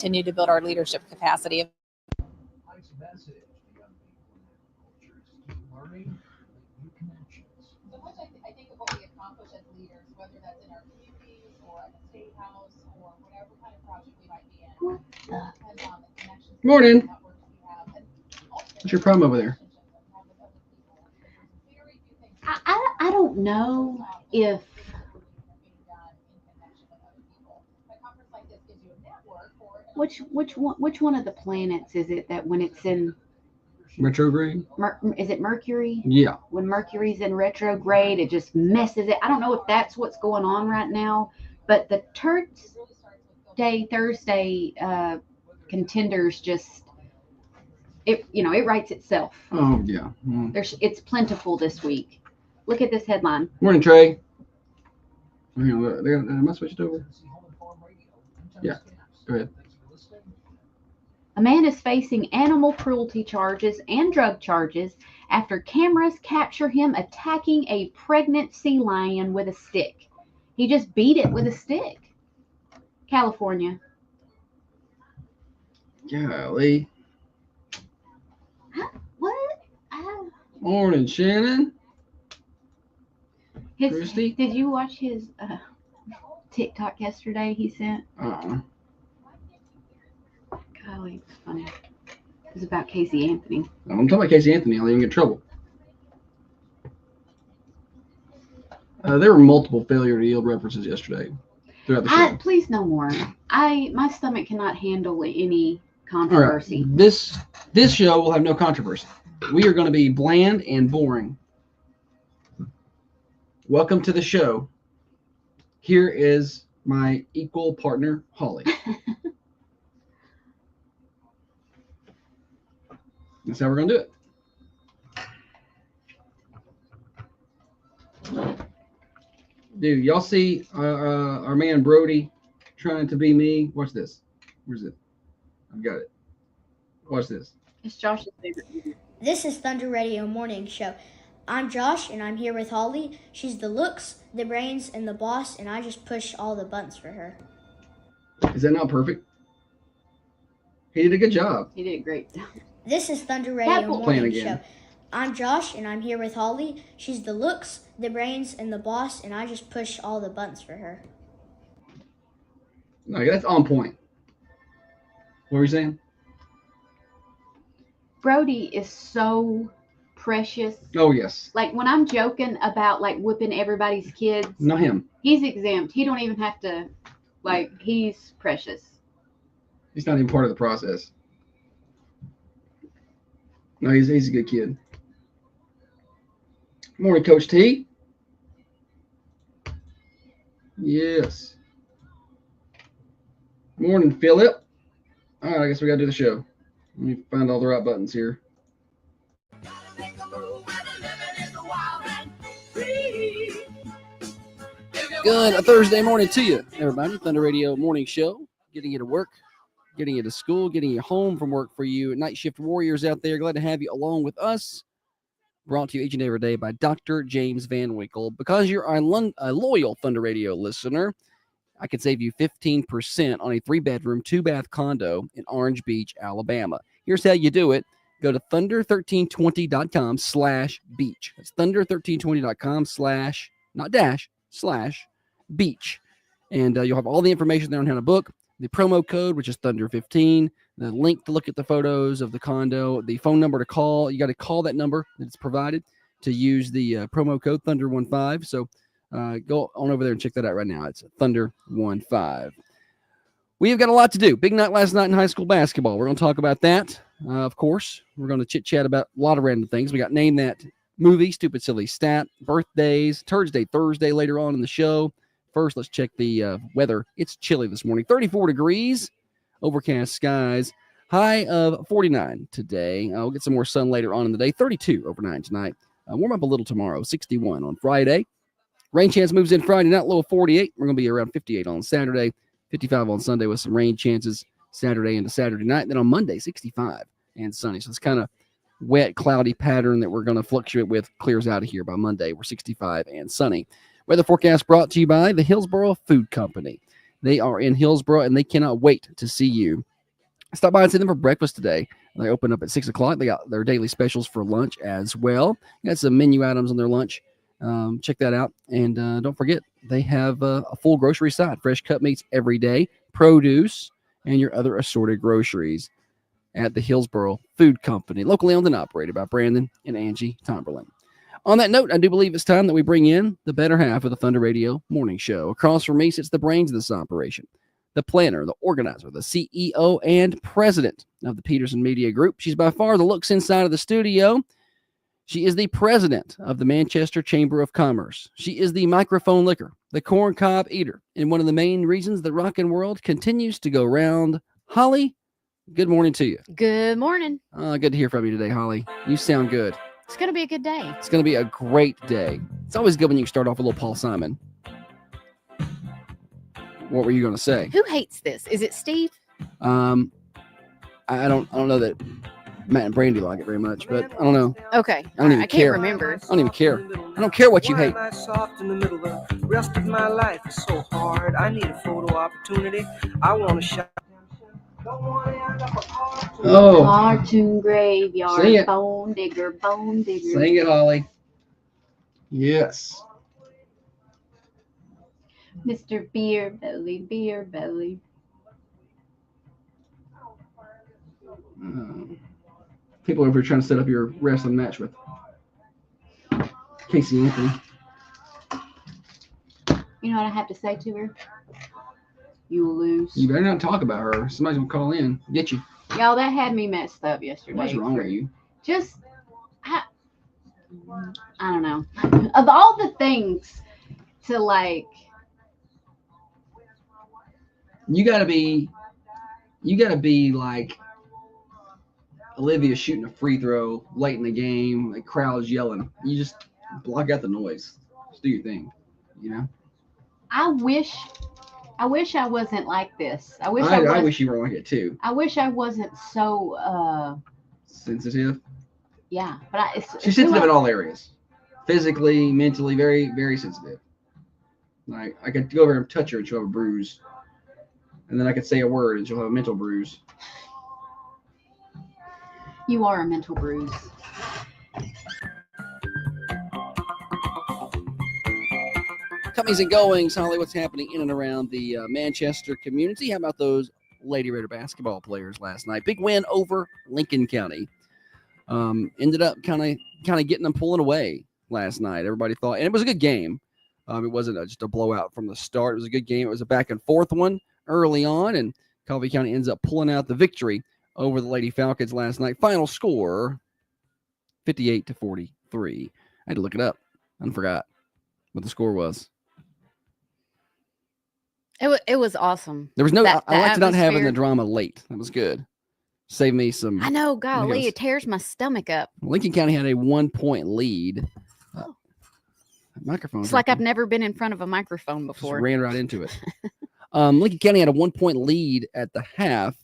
continue to build our leadership capacity. So much I think of what we accomplish as leaders, whether that's in our communities or at the state house or whatever kind of project we might be in, depends on the connections. Morning. Networks we have, and What's your problem over there? I don't know if which one of the planets is it that when it's in Retrograde? is it Mercury? Yeah. When Mercury's in retrograde, it just messes it. I don't know if that's what's going on right now, but the Thursday contenders just it writes itself. Oh yeah. It's plentiful this week. Look at this headline. Morning, Trey. Am I switched over? Yeah. Go ahead. A man is facing animal cruelty charges and drug charges after cameras capture him attacking a pregnant sea lion with a stick. He just beat it with a stick. California. Golly. What? Morning, Shannon. Christy? Did you watch his TikTok yesterday he sent? Golly, it's funny. It was about Casey Anthony. I'm talking about Casey Anthony. I'll even get in trouble. There were multiple failure to yield references yesterday throughout the show. Please no more. My stomach cannot handle any controversy. Right. This show will have no controversy. We are going to be bland and boring. Welcome to the show. Here is my equal partner, Holly. That's how we're going to do it. Dude, y'all see our man Brody trying to be me? Watch this. Where's it? I've got it. Watch this. It's Josh's favorite movie. This is Thunder Radio Morning Show. I'm Josh, and I'm here with Holly. She's the looks, the brains, and the boss, and I just push all the buttons for her. Is that not perfect? He did a good job. He did a great job. This is Thunder Radio Playing Morning again. Show. I'm Josh, and I'm here with Holly. She's the looks, the brains, and the boss, and I just push all the buttons for her. No, that's on point. What were you saying? Brody is so precious. Oh, yes. Like when I'm joking about like whipping everybody's kids, Not him. he's exempt. He don't even have to, he's precious. He's not even part of the process. No, he's a good kid. Morning, Coach T. Yes. Morning, Philip. All right, I guess we got to do the show. Let me find all the right buttons here. Good Thursday morning to you, everybody. Thunder Radio Morning Show. Getting you to work, getting you to school, getting you home from work for you night shift warriors out there. Glad to have you along with us. Brought to you each and every day by Dr. James Van Winkle. Because you're a loyal Thunder Radio listener, I could save you 15% on a 3-bedroom, 2-bath condo in Orange Beach, Alabama. Here's how you do it. Go to thunder1320.com/beach. That's thunder1320.com/beach. And you'll have all the information there on how to book. The promo code, which is Thunder15, the link to look at the photos of the condo, the phone number to call. You got to call that number that's provided to use the promo code Thunder15. So go on over there and check that out right now. It's Thunder15. We've got a lot to do. Big night last night in high school basketball. We're going to talk about that. Of course, we're going to chit-chat about a lot of random things. We got Name That Movie, Stupid Silly Stat, birthdays, Thursday later on in the show. First, let's check the weather. It's chilly this morning. 34 degrees, overcast skies, high of 49 today. We'll get some more sun later on in the day. 32 overnight tonight. Warm up a little tomorrow. 61 on Friday. Rain chance moves in Friday night, low of 48. We're going to be around 58 on Saturday, 55 on Sunday with some rain chances Saturday into Saturday night. Then on Monday, 65 and sunny. So it's kind of wet, cloudy pattern that we're going to fluctuate with clears out of here by Monday. We're 65 and sunny. Weather forecast brought to you by the Hillsboro Food Company. They are in Hillsboro, and they cannot wait to see you Stop by and see them for breakfast today. They open up at 6 o'clock. They got their daily specials for lunch as well. Got some menu items on their lunch. Check that out. And don't forget, they have a full grocery side, fresh cut meats every day, produce, and your other assorted groceries at the Hillsboro Food Company, locally owned and operated by Brandon and Angie Tomberlin. On that note, I do believe it's time that we bring in the better half of the Thunder Radio Morning Show. Across from me sits the brains of this operation, the planner, the organizer, the CEO, and president of the Peterson Media Group. She's by far the looks inside of the studio. She is the president of the Manchester Chamber of Commerce. She is the microphone licker, the corn cob eater, and one of the main reasons the rockin' world continues to go round. Holly, good morning to you. Good morning. Good to hear from you today, Holly. You sound good. It's going to be a good day. It's going to be a great day. It's always good when you start off with a little Paul Simon. What were you going to say? Who hates this? Is it Steve? I don't know that Matt and Brandy like it very much, but I don't know. Okay. I don't even I care. can't remember. I don't even care. I don't care what you hate. Soft in the middle of the rest of my life is so hard. I need a photo opportunity. I want to shot. Oh, Cartoon graveyard, Sing it. bone digger, bone digger. sing it, Holly. Yes. Mr. Beer Belly, Beer Belly. People over here trying to set up your wrestling match with Casey Anthony. You know what I have to say to her? You lose. You better not talk about her. Somebody's gonna call in, get you. Y'all, that had me messed up yesterday. What's wrong with you? Just, I don't know. Of all the things to like, You gotta be like Olivia shooting a free throw late in the game, like crowd's yelling. You just block out the noise. Just do your thing, you know? I wish I wasn't like this. I wish I wish you were like it too. I wish I wasn't so Sensitive. yeah, but She's sensitive in all areas. Physically, mentally, very, very sensitive. Like I could go over and touch her and she'll have a bruise. And then I could say a word and she'll have a mental bruise. You are a mental bruise. Comings and goings, Holly, what's happening in and around the Manchester community? How about those Lady Raider basketball players last night? Big win over Lincoln County. Ended up kind of getting them pulling away last night. Everybody thought, and it was a good game. It wasn't just a blowout from the start. It was a good game. It was a back and forth one early on, and Coffee County ends up pulling out the victory over the Lady Falcons last night. Final score, 58-43. I had to look it up. I forgot what the score was. It was awesome. There was no. That- I like to not having the atmosphere. drama late. That was good. Save me some. I know, golly, Yes. it tears my stomach up. Lincoln County had a 1-point lead. Microphone. It's like I've never been in front of a microphone Just before. ran right into it. Lincoln County had a 1-point lead at the half.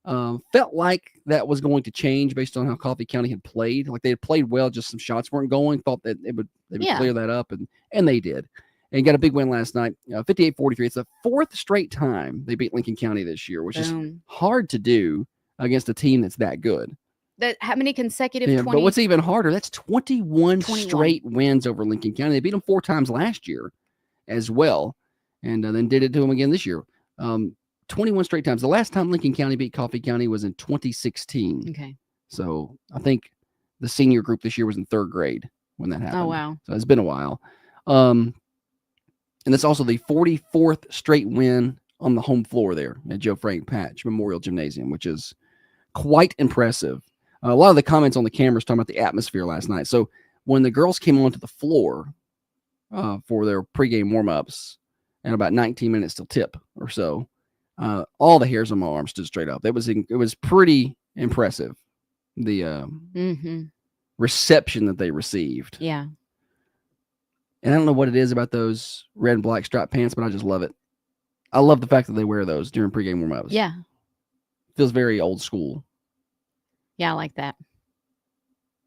Felt like that was going to change based on how Coffee County had played. Like they had played well, just some shots weren't going. Thought that they would Yeah. clear that up, and they did. And got a big win last night, 58-43. It's the fourth straight time they beat Lincoln County this year, which is Boom. hard to do against a team that's that good. How many consecutive? Yeah, 20? but what's even harder, that's 21 21. straight wins over Lincoln County. They beat them 4 times last year as well, and then did it to them again this year. 21 straight times. The last time Lincoln County beat Coffee County was in 2016. Okay. So I think the senior group this year was in 3rd grade when that happened. Oh wow. So it's been a while. And it's also the 44th straight win on the home floor there at Joe Frank Patch Memorial Gymnasium, which is quite impressive. A lot of the comments on the cameras talking about the atmosphere last night. So when the girls came onto the floor for their pregame warm-ups and about 19 minutes till tip or so, all the hairs on my arm stood straight up. It was pretty impressive, the reception that they received. Yeah. And I don't know what it is about those red and black striped pants, but I just love it. I love the fact that they wear those during pregame warm-ups. Yeah. Feels very old school. Yeah, I like that.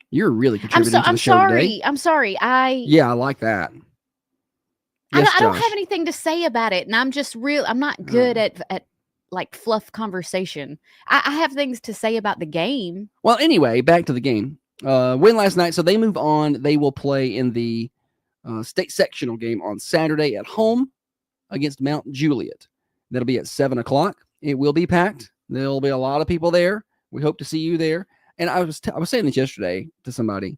You're really contributing to the I'm show sorry. today. I'm sorry. Yeah, I like that. I Yes, don't Josh. have anything to say about it, and I'm just I'm not good at like fluff conversation. I have things to say about the game. Well, anyway, back to the game. Win last night, so they move on. They will play in the state sectional game on Saturday at home against Mount Juliet. That'll be at 7 o'clock. It will be packed. There'll be a lot of people there. We hope to see you there. And I was saying this yesterday to somebody.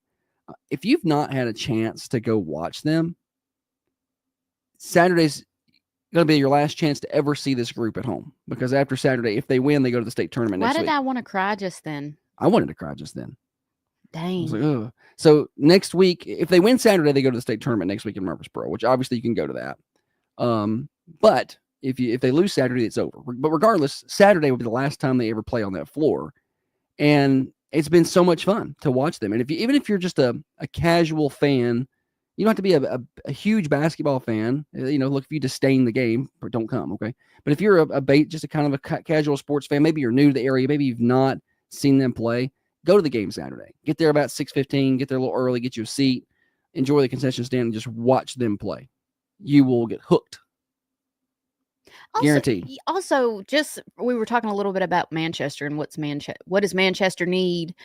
If you've not had a chance to go watch them, Saturday's going to be your last chance to ever see this group at home, because after Saturday, if they win, they go to the state tournament Why next did week. I want to cry just then? I wanted to cry just then. I Dang. was like, ugh. So next week, if they win Saturday, they go to the state tournament next week in Murfreesboro, which obviously you can go to that. But if they lose Saturday, it's over. But regardless, Saturday will be the last time they ever play on that floor. And it's been so much fun to watch them. And even if you're just a casual fan, you don't have to be a huge basketball fan. Look, if you disdain the game, don't come, okay? But if you're just a kind of a casual sports fan, maybe you're new to the area, maybe you've not seen them play, go to the game Saturday. Get there about 6:15, get there a little early, get you a seat, enjoy the concession stand, and just watch them play. You will get hooked. Guaranteed. Also, we were talking a little bit about Manchester and what does Manchester need?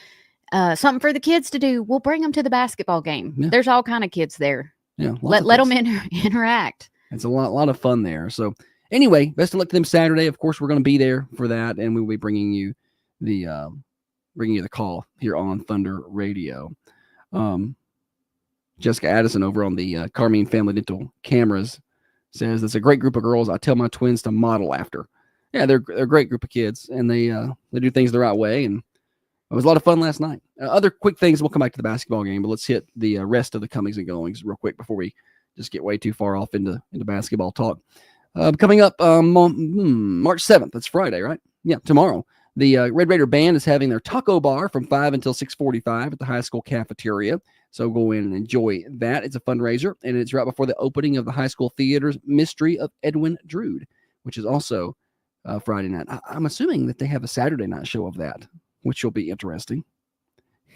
Something for the kids to do. We'll bring them to the basketball game. Yeah. There's all kind of kids there. Yeah, let them interact. It's a lot of fun there. So anyway, best of luck to them Saturday. Of course, we're going to be there for that, and we'll be bringing you the call here on Thunder Radio. Jessica Addison over on the Carmine Family Dental Cameras says it's a great group of girls. I tell my twins to model after. Yeah, they're a great group of kids, and they do things the right way. And it was a lot of fun last night. Other quick things, we'll come back to the basketball game, but let's hit the rest of the comings and goings real quick before we just get way too far off into basketball talk. Coming up March 7th, that's Friday, right? Yeah, tomorrow. The Red Raider Band is having their taco bar from 5 until 6:45 at the high school cafeteria. So go in and enjoy that. It's a fundraiser, and it's right before the opening of the high school theater's Mystery of Edwin Drood, which is also Friday night. I'm assuming that they have a Saturday night show of that, which will be interesting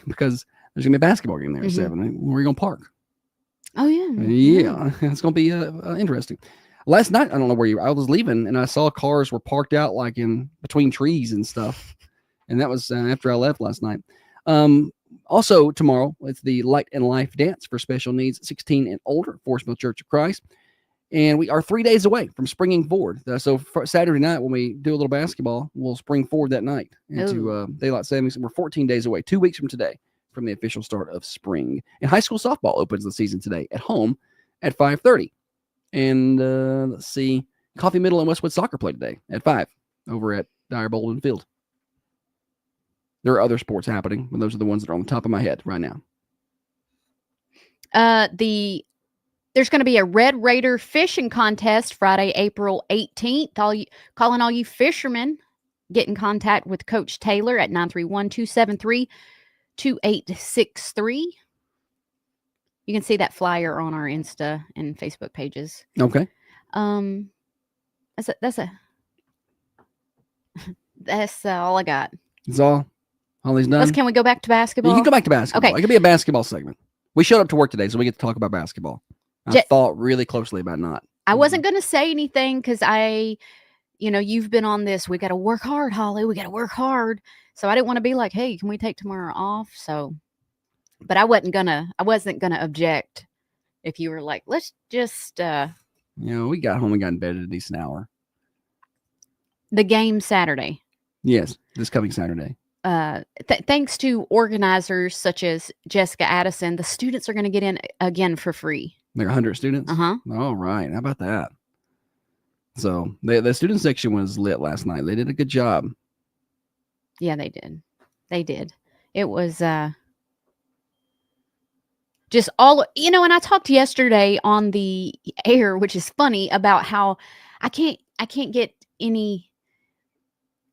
because there's going to be a basketball game there at 7. Where are you going to park? Oh, yeah. Yeah, it's going to be interesting. Last night, I don't know where I was leaving, and I saw cars were parked out like in between trees and stuff. And that was after I left last night. Also, tomorrow, it's the Light and Life Dance for special needs 16 and older, Forest Church of Christ. And we are 3 days away from springing forward. So for Saturday night, when we do a little basketball, we'll spring forward that night into daylight savings. And we're 14 days away, 2 weeks from today, from the official start of spring. And high school softball opens the season today at home at 5:30. And let's see, Coffee Middle and Westwood soccer play today at 5 over at Dyer Bolden Field. There are other sports happening, but those are the ones that are on the top of my head right now. There's going to be a Red Raider fishing contest Friday, April 18th. Calling all you fishermen, get in contact with Coach Taylor at 931-273-2863. You can see that flyer on our Insta and Facebook pages. Okay. That's all I got. That's all he's done. Can we go back to basketball? You can go back to basketball. Okay. It could be a basketball segment. We showed up to work today, so we get to talk about basketball. I thought really closely about not. I wasn't going to say anything because you've been on this. We got to work hard, Holly. We got to work hard. So I didn't want to be like, hey, can we take tomorrow off? So, but I wasn't gonna object if you were like, let's just. We got home and got in bed at a decent hour. The game Saturday. Yes, this coming Saturday. Thanks to organizers such as Jessica Addison, the students are going to get in again for free. Like 100 students? Uh-huh. All right. How about that? So the student section was lit last night. They did a good job. Yeah, they did. They did. It was just all, and I talked yesterday on the air, which is funny, about how I can't get any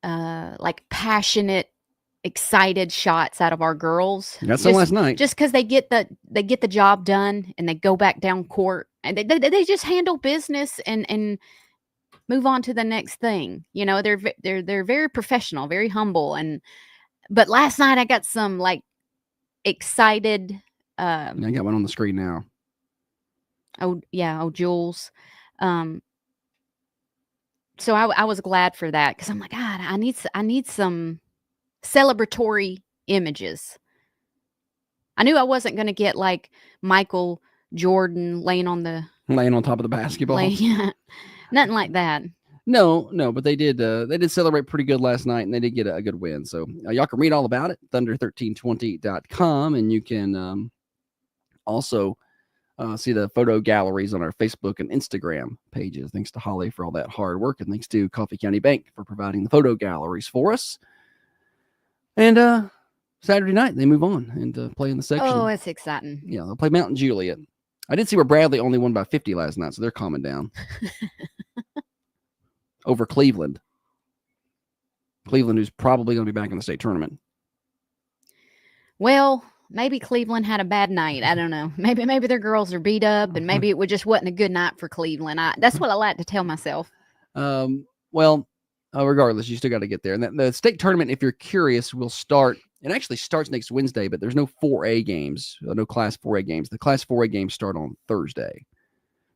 like passionate, excited shots out of our girls. Got some last night. Just because they get the job done and they go back down court and they just handle business and move on to the next thing. They're very professional, very humble. But last night I got some like excited. I got one on the screen now. Oh yeah, Jules. so I was glad for that because I'm like, God, I need some celebratory images. I knew I wasn't going to get like Michael Jordan laying on top of the basketball. Nothing like that. No, but they did celebrate pretty good last night, and they did get a good win. So y'all can read all about it, thunder1320.com, and you can also see the photo galleries on our Facebook and Instagram pages. Thanks to Holly for all that hard work, and thanks to Coffee County Bank for providing the photo galleries for us. And Saturday night, they move on and play in the section. Oh, it's exciting. Yeah, they'll play Mount Juliet. I did see where Bradley only won by 50 last night, so they're calming down. Over Cleveland. Cleveland, who's probably going to be back in the state tournament. Well, maybe Cleveland had a bad night. I don't know. Maybe their girls are beat up, and maybe it just wasn't a good night for Cleveland. That's what I like to tell myself. Regardless, you still got to get there. And the state tournament, if you're curious, will start. It actually starts next Wednesday, but there's no 4A games, no Class 4A games. The Class 4A games start on Thursday.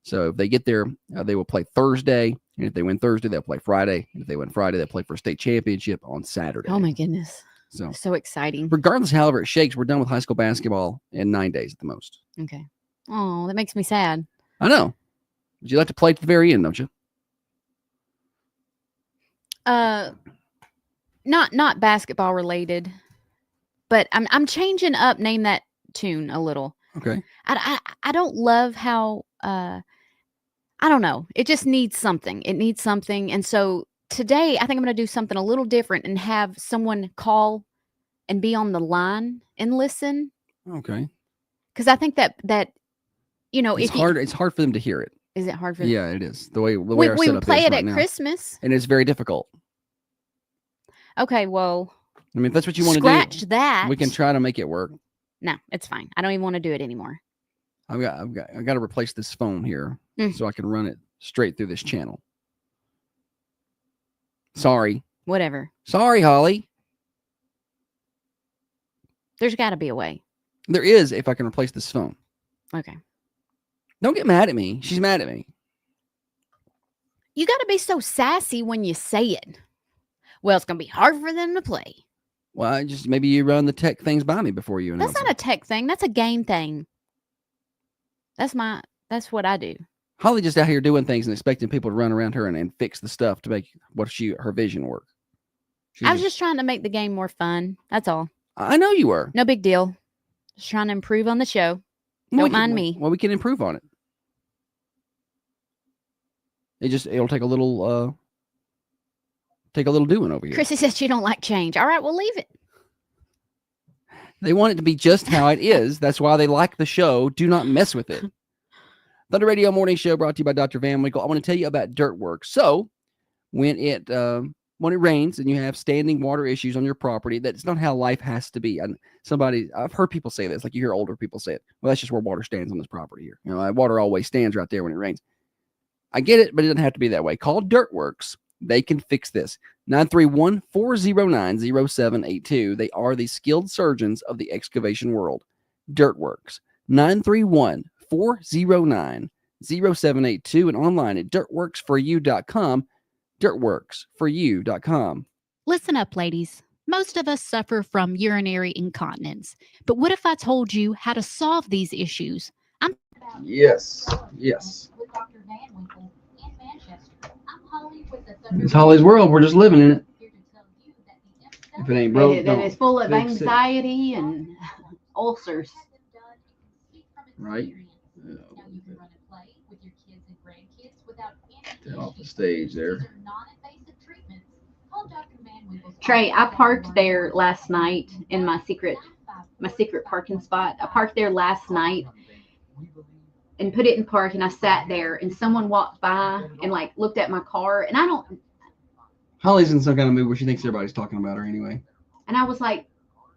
So if they get there, they will play Thursday. And if they win Thursday, they'll play Friday. And if they win Friday, they'll play for a state championship on Saturday. Oh, my goodness. So exciting. Regardless, however it shakes, we're done with high school basketball in 9 days at the most. Okay. Oh, that makes me sad. I know. But you like to play to the very end, don't you? Not basketball related, but I'm changing up Name That Tune a little. Okay. I don't love how I don't know. It just needs something. It needs something. And so today I think I'm going to do something a little different and have someone call and be on the line and listen. Okay. Because I think that it's hard for them to hear it. Is it hard for them? Yeah, it is. The way we our setup play is it right at now. Christmas. And it's very difficult. Okay, well. I mean, if that's what you want to do. Scratch that. We can try to make it work. No, it's fine. I don't even want to do it anymore. I got to replace this phone here so I can run it straight through this channel. Sorry. Whatever. Sorry, Holly. There's got to be a way. There is if I can replace this phone. Okay. Don't get mad at me. She's mad at me. You got to be so sassy when you say it. Well, it's going to be hard for them to play. Well, maybe you run the tech things by me before you announce That's not a tech thing. That's a game thing. That's what I do. Holly just out here doing things and expecting people to run around her and fix the stuff to make her vision work. I was just trying to make the game more fun. That's all. I know you were. No big deal. Just trying to improve on the show. Don't mind me. Well, we can improve on it. It'll take a little doing over here. Chrissy says you don't like change. All right, we'll leave it. They want it to be just how it is. That's why they like the show. Do not mess with it. Thunder Radio Morning Show brought to you by Dr. Van Winkle. I want to tell you about Dirtworks. So when it rains and you have standing water issues on your property, that's not how life has to be. I've heard people say this, like you hear older people say it. Well, that's just where water stands on this property here. Water always stands right there when it rains. I get it, but it doesn't have to be that way. Call Dirtworks. They can fix this. 931-409-0782. They are the skilled surgeons of the excavation world. Dirtworks. 931-409-0782 and online at dirtworksforyou.com. Dirtworksforyou.com. Listen up, ladies. Most of us suffer from urinary incontinence. But what if I told you how to solve these issues? Yes. With Dr. Van Winkle in Manchester. I'm Holly with the It's Holly's world. We're just living in it. Here to tell you that the If it ain't broke, That it's full of fix it. anxiety and ulcers. Right. Now you can run and play with your kids and grandkids without any Get off the issues. stage there. These are non-invasive treatments. Call Dr. Van Winkle's Trey, I office parked at there last night in my secret parking spot. I parked there last night and put it in park, and I sat there, and someone walked by and looked at my car, and Holly's in some kind of mood where she thinks everybody's talking about her anyway. and I was like,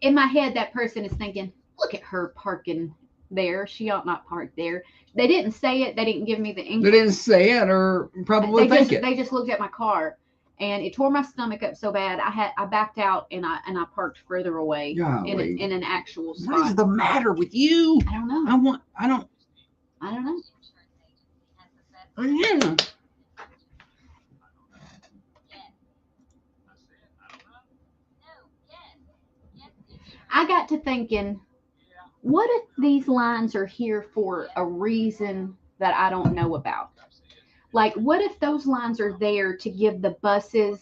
in my head, that person is thinking, look at her parking there. She ought not park there. They didn't say it. They didn't give me the inkling. They didn't say it or probably think it. They just looked at my car, and it tore my stomach up so bad. I backed out and I parked further away Golly. in an actual spot. What is the matter with you? I don't know. I don't I don't know. Yeah. I got to thinking, what if these lines are here for a reason that I don't know about? Like, what if those lines are there to give the buses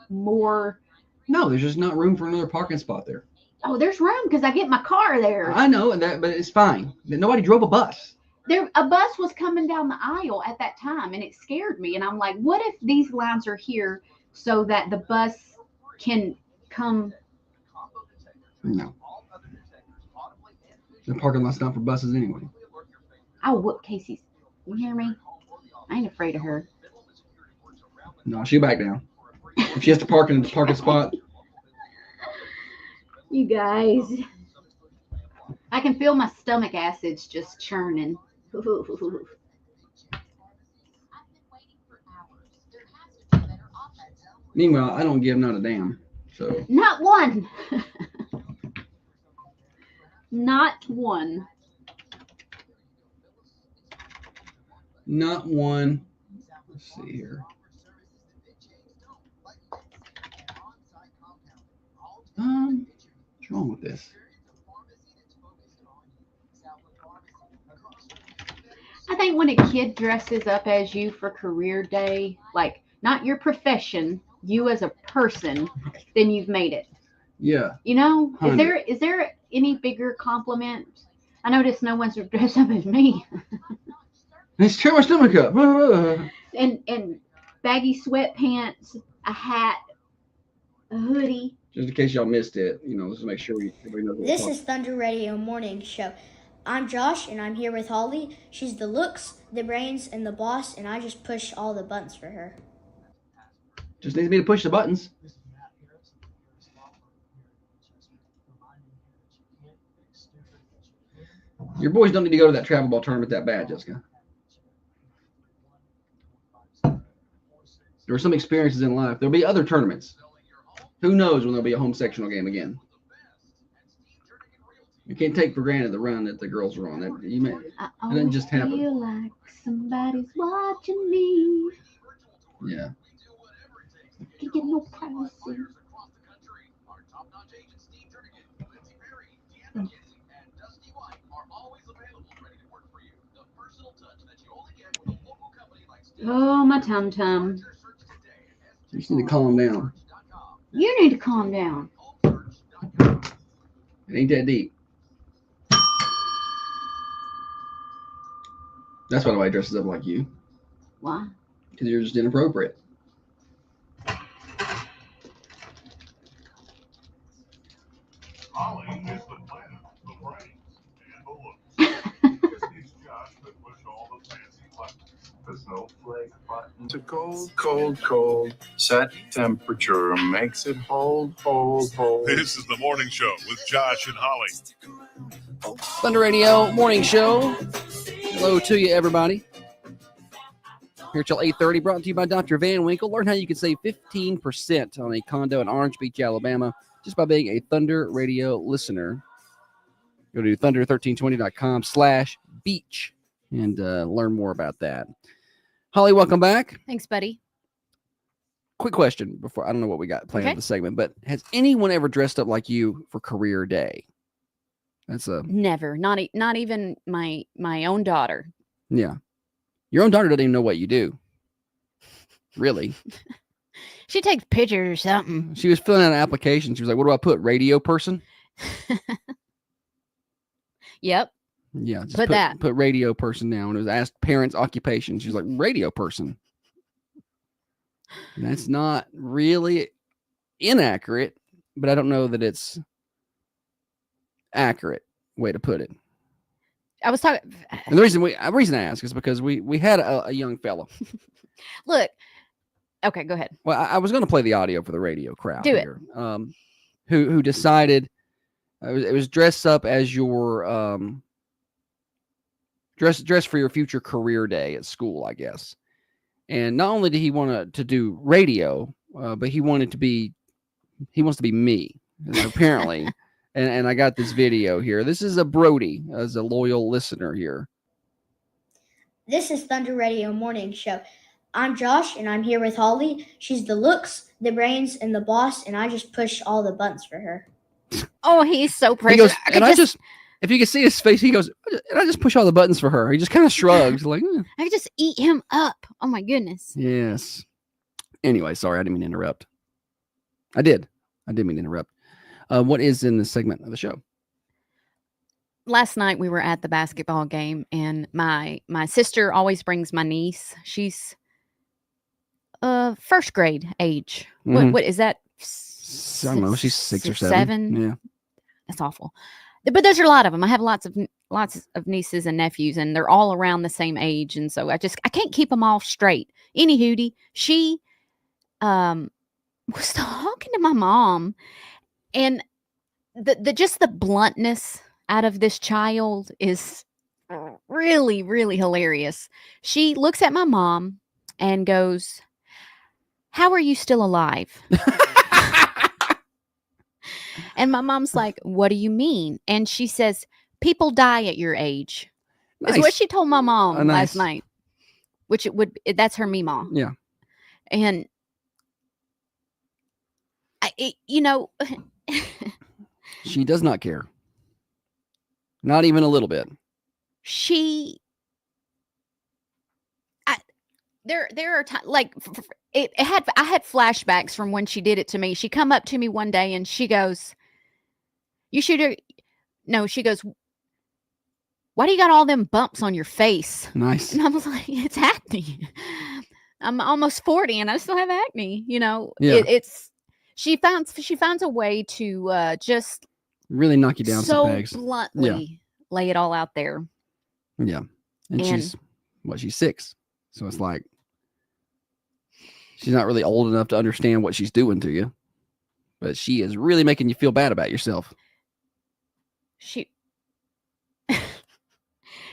more? No, there's just not room for another parking spot there. Oh, there's room because I get my car there. I know that, but it's fine. Nobody drove a bus. A bus was coming down the aisle at that time, and it scared me. And I'm like, what if these lines are here so that the bus can come? No. The parking lot's not for buses anyway. I'll whoop Casey's. You hear me? I ain't afraid of her. No, she'll back down. If she has to park in the parking spot. You guys. I can feel my stomach acids just churning. Meanwhile, I don't give not a damn. So Not one. Not one. not one. Let's see here. What's wrong with this? I think when a kid dresses up as you for career day, like not your profession, you as a person, then you've made it. Yeah. You know, 100. is there any bigger compliment? I noticed no one's dressed up as me. It's tear my stomach up. and baggy sweatpants, a hat, a hoodie. Just in case y'all missed it, let's make sure everybody knows what This we're is Thunder Radio Morning Show. I'm Josh, and I'm here with Holly. She's the looks, the brains, and the boss, and I just push all the buttons for her. Just needs me to push the buttons. Your boys don't need to go to that travel ball tournament that bad, Jessica. There are some experiences in life. There'll be other tournaments. Who knows when there'll be a home sectional game again? You can't take for granted the run that the girls are on. It didn't just happen. I feel like somebody's watching me. Yeah. You get no privacy. Oh, my tum-tum. You just need to calm down. You need to calm down. It ain't that deep. That's why nobody dresses up like you. Why? Because you're just inappropriate. Holly is the planet, the brains, and the look. Just needs Josh to push all the fancy buttons. The snowflake button. It's a cold, cold, cold. Set temperature makes it hold. This is the morning show with Josh and Holly. Thunder Radio Morning Show. Hello to you, everybody. Here till 8:30, brought to you by Dr. Van Winkle. Learn how you can save 15% on a condo in Orange Beach, Alabama, just by being a Thunder Radio listener. Go to thunder1320.com/beach and learn more about that. Holly, welcome back. Thanks, buddy. Quick question before, I don't know what we got planned Okay. for the segment, but has anyone ever dressed up like you for career day? That's Never. Not even my own daughter. yeah. Your own daughter doesn't even know what you do. Really. She takes pictures or something. She was filling out an application. She was like, what do I put? Radio person? Yep. Yeah. Just Put that. Put radio person down. It was asked parents' occupation. She was like, radio person. And that's not really inaccurate, but I don't know that it's accurate way to put it. I was talking. And the reason I ask is because we had a young fellow. Look. Okay, go ahead. Well, I was going to play the audio for the radio crowd. Do it. here, who decided it was dress up as your dress for your future career day at school, I guess. And not only did he want to do radio, but he wants to be me, apparently. and I got this video here. This is a Brody, as a loyal listener here. This is Thunder Radio Morning Show. I'm Josh, and I'm here with Holly. She's the looks, the brains, and the boss, and I just push all the buttons for her. Oh, he's so He precious. goes, and I just, if you can see his face, he goes, and I just push all the buttons for her. He just kind of shrugs, like, I could just eat him up. Oh my goodness. yes. Anyway, sorry, I didn't mean to interrupt. I did mean to interrupt. What is in this segment of the show? Last night we were at the basketball game, and my sister always brings my niece. She's first grade age. Mhm. What is that? I don't know. She's 6 or 7. Seven? Yeah. That's awful. But there's a lot of them. I have lots of nieces and nephews, and they're all around the same age, and so I can't keep them all straight. Anywho, she was talking to my mom, and the bluntness out of this child is really, really hilarious. She looks at my mom and goes, "How are you still alive?" And my mom's like, "What do you mean?" And she says, "People die at your age." Is what Nice. she told my mom Nice. last night. Which that's her meemaw. Yeah. And She does not care. Not even a little bit. There are times like I had flashbacks from when she did it to me. She come up to me one day and she goes, "You should." No, she goes, "Why do you got all them bumps on your face?" Nice. And I was like, "It's acne. I'm almost 40 and I still have acne." Yeah. It's she finds a way to just Really knock you down so some pegs. bluntly lay it all out there. Yeah. And she's 6. So it's like she's not really old enough to understand what she's doing to you. But she is really making you feel bad about yourself.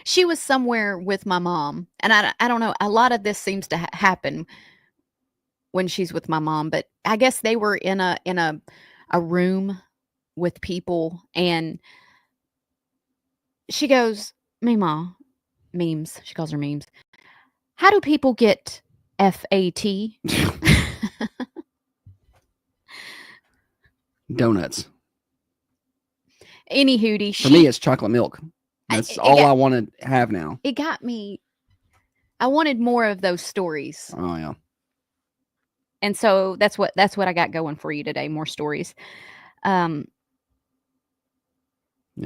She was somewhere with my mom, and I don't know. A lot of this seems to happen when she's with my mom, but I guess they were in a room with people, and she goes, "Meemaw, memes." She calls her memes. "How do people get FAT?" Donuts. Any hootie. For me, it's chocolate milk. That's all I want to have now. It got me. I wanted more of those stories. Oh yeah. And so that's what I got going for you today. More stories. Yeah,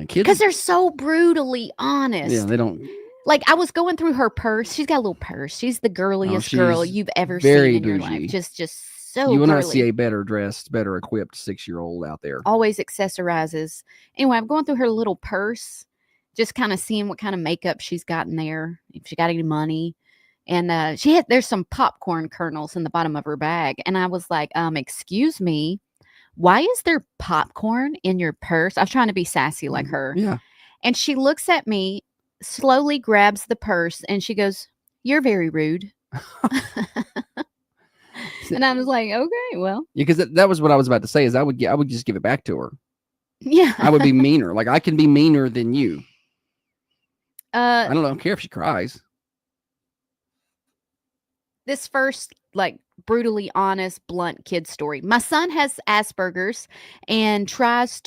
kids. Because they're so brutally honest. Yeah, they don't. Like, I was going through her purse. She's got a little purse. She's the girliest girl you've ever very seen in your bougie. life. Just so You will girly. not see a better dressed, better equipped 6-year-old out there. Always accessorizes. Anyway, I'm going through her little purse, just kind of seeing what kind of makeup she's got in there, if she got any money. And there's some popcorn kernels in the bottom of her bag. And I was like, excuse me, why is there popcorn in your purse? I was trying to be sassy like her. Yeah. And she looks at me, slowly grabs the purse, and she goes, "You're very rude." And I was like, okay, well. Yeah, because that was what I was about to say is I would just give it back to her. Yeah. I would be meaner. Like, I can be meaner than you. I don't care if she cries. This first, like, brutally honest, blunt kid story. My son has Asperger's and tries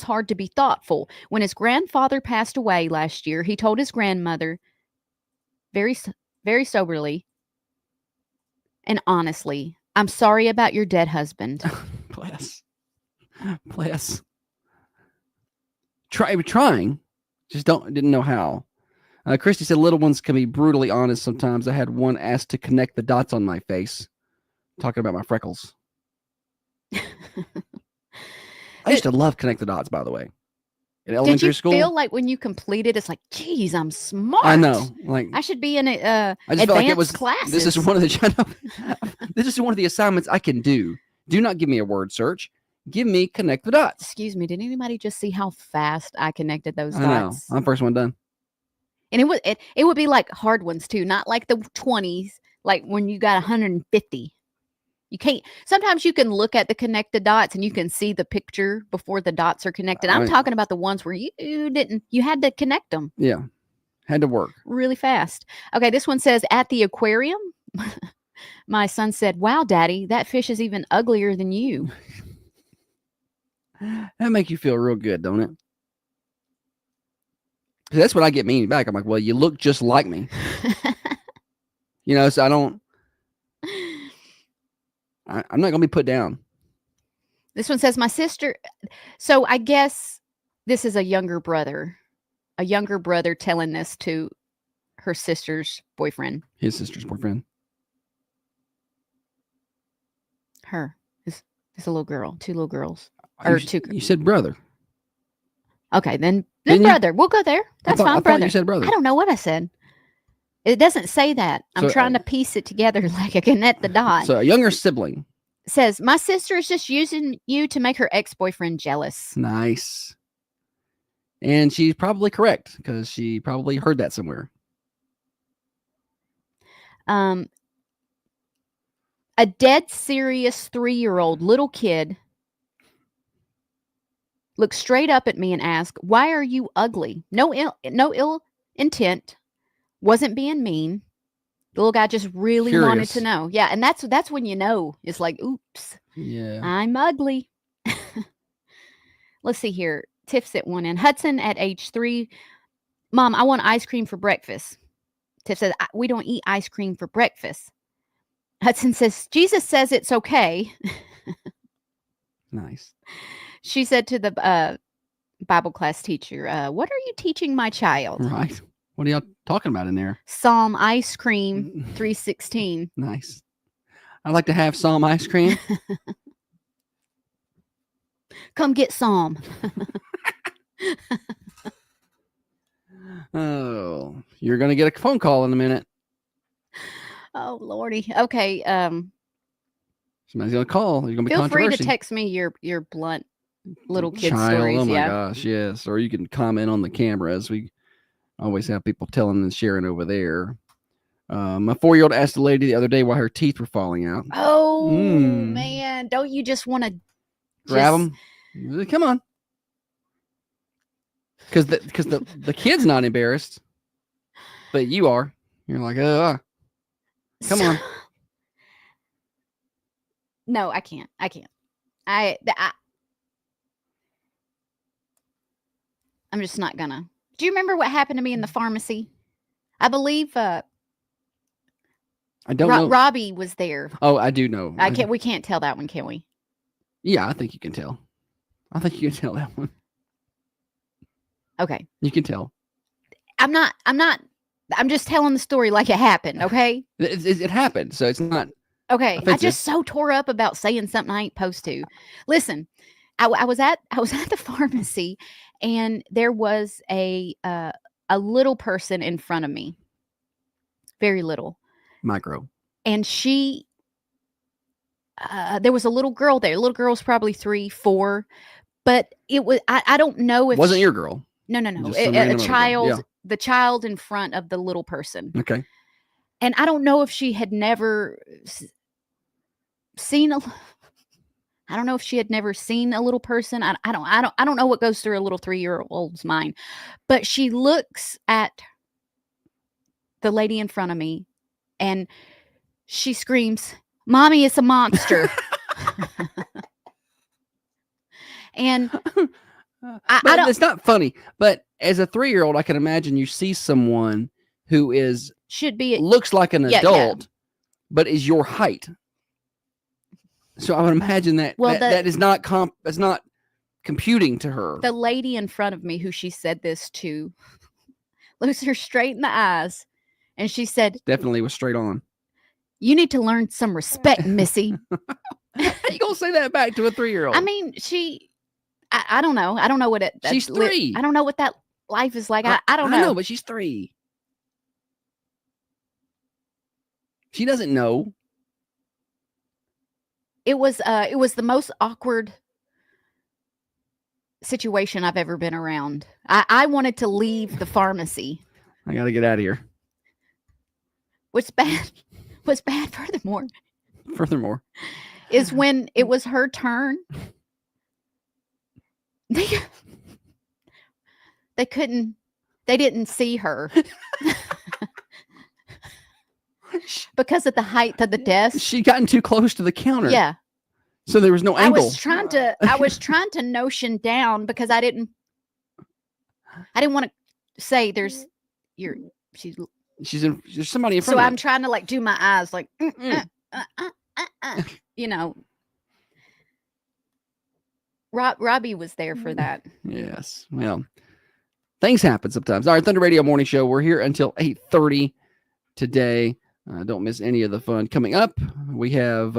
hard to be thoughtful. When his grandfather passed away last year, he told his grandmother very, very soberly and honestly, "I'm sorry about your dead husband." Bless. Trying. Just didn't know how. Christy said little ones can be brutally honest sometimes. I had one asked to connect the dots on my face. Talking about my freckles. I used to love connect the dots, by the way. In elementary school. Did you feel like when you completed, it's like, geez, I'm smart. I know. Like, I should be in I just advanced felt like it was classes. This is one of the assignments I can do. Do not give me a word search. Give me connect the dots. Excuse me. Did anybody just see how fast I connected those dots? I know. I'm first one done. And it would be like hard ones too, not like the 20s, like when you got 150. You can't. Sometimes you can look at the connected dots and you can see the picture before the dots are connected. I'm talking about the ones where you had to connect them. Yeah, had to work really fast. Okay, this one says, at the aquarium, my son said, "Wow, Daddy, that fish is even uglier than you." That make you feel real good, don't it? 'Cause that's what I get mean back. I'm like, well, you look just like me. So I'm not gonna be put down. This one says my sister. So I guess this is a younger brother telling this to her sister's boyfriend. His sister's boyfriend. Her. It's a little girl. 2 little girls. Or two. You said brother. Okay, then Didn't you? brother. We'll go there. That's I fine, thought brother. you said brother. I don't know what I said. It doesn't say that. I'm So, trying to piece it together like I connect the dot. So a younger sibling. Says, my sister is just using you to make her ex-boyfriend jealous. Nice. And she's probably correct because she probably heard that somewhere. A dead serious 3-year-old little kid looked straight up at me and asked, "Why are you ugly?" No ill intent. Wasn't being mean. The little guy just really wanted to know. Yeah, and that's when you know. It's like, oops. Yeah. I'm ugly. Let's see here. Tiff sent one in. Hudson at age 3. Mom, I want ice cream for breakfast. Tiff says, we don't eat ice cream for breakfast. Hudson says, Jesus says it's okay. Nice. She said to the Bible class teacher, what are you teaching my child? Right. What are y'all talking about in there? Psalm ice cream 3:16. Nice. I'd like to have Psalm ice cream. Come get Psalm. Oh, you're going to get a phone call in a minute. Oh, Lordy. Okay. Somebody's going to call. You're going to be Feel free to controversy. text me your blunt little kid Child, stories. oh my yeah. gosh, yes. Or you can comment on the cameras. We always have people telling and sharing over there. My 4-year-old asked a lady the other day why her teeth were falling out. Oh, man. Don't you just want to Grab them? Come on. Because the kid's not embarrassed, but you are. You're like, come on. No, I can't. I'm just not gonna. Do you remember what happened to me in the pharmacy? I believe I don't know. Robbie was there. Oh, I do know. We can't tell that one, can we? Yeah, I think you can tell. I think you can tell that one. Okay. You can tell. I'm just telling the story like it happened, okay? It happened, so it's not okay. offensive. I just so tore up about saying something I ain't supposed to. Listen, I was at the pharmacy, and there was a little person in front of me, very little, micro, and she. There was a little girl there. The little girl was probably 3, 4, but it was. I don't know if wasn't your girl. No. Just some random A other child. girl. Yeah. The child in front of the little person. Okay. And I don't know if she had never seen I don't know if she had never seen a little person. I don't know what goes through a little 3-year-old's mind. But she looks at the lady in front of me and she screams, "Mommy, it's a monster." And I don't. It's not funny, but as a 3-year-old, I can imagine you see someone who looks like an adult, but is your height. So I would imagine that that is not that's not computing to her. The lady in front of me, who she said this to, looks her straight in the eyes, and she said, "Definitely was straight on. You need to learn some respect, Missy." How you gonna say that back to a 3-year-old? I mean, I don't know. I don't know what it. She's 3. I don't know what that life is like. I don't know. I know, but she's 3. She doesn't know. It was the most awkward situation I've ever been around. I wanted to leave the pharmacy. I got to get out of here. What's bad furthermore is when it was her turn. They didn't see her because of the height of the desk. She'd gotten too close to the counter. Yeah. So there was no I angle. was trying to notion down because I didn't want to say there's there's somebody in front so of I'm trying to like do my eyes like you know. Robbie was there for that. Yes. Well, things happen sometimes. All right, Thunder Radio Morning Show. We're here until 8:30 today. Don't miss any of the fun. Coming up, we have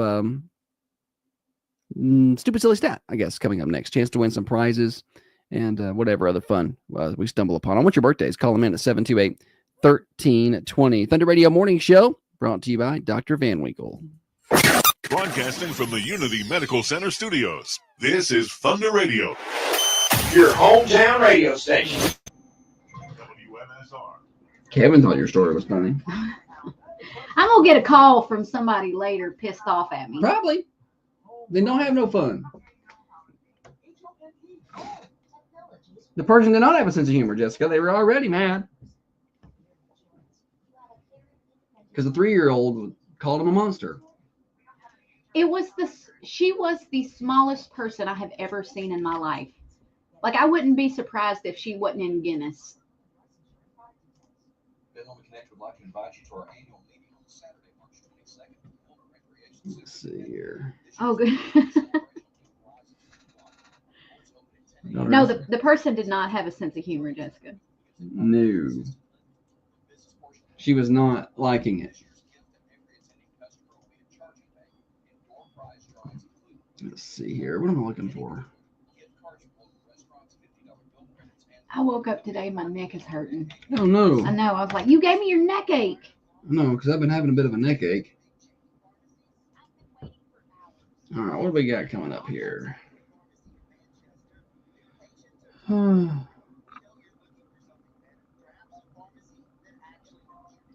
Stupid Silly Stat, I guess, coming up next. Chance to win some prizes and whatever other fun we stumble upon. On what's your birthdays? Call them in at 728-1320. Thunder Radio Morning Show, brought to you by Dr. Van Winkle. Broadcasting from the Unity Medical Center studios, this is Thunder Radio. Your hometown radio station. WMSR. Kevin thought your story was funny. I'm going to get a call from somebody later pissed off at me. Probably. They don't have no fun. The person did not have a sense of humor, Jessica. They were already mad. Because the 3-year-old called him a monster. She was the smallest person I have ever seen in my life. Like, I wouldn't be surprised if she wasn't in Guinness. Connect would like to invite you to our annual meeting on Saturday, March 22nd. Let's see here. Oh, good. No, the person did not have a sense of humor, Jessica. No. She was not liking it. Let's see here. What am I looking for? I woke up today, my neck is hurting. Oh, no. I know. I was like, you gave me your neck ache. No, because I've been having a bit of a neck ache. All right, what do we got coming up here? All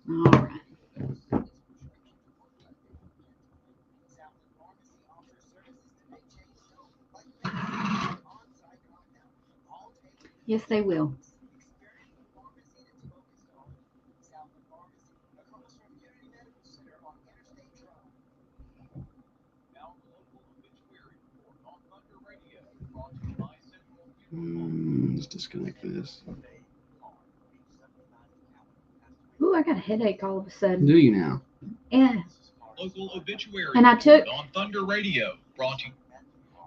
right. Yes, they will. Let's disconnect this. Ooh, I got a headache all of a sudden. Do you now? Yeah. Local obituary And I took on Thunder Radio. Brought you.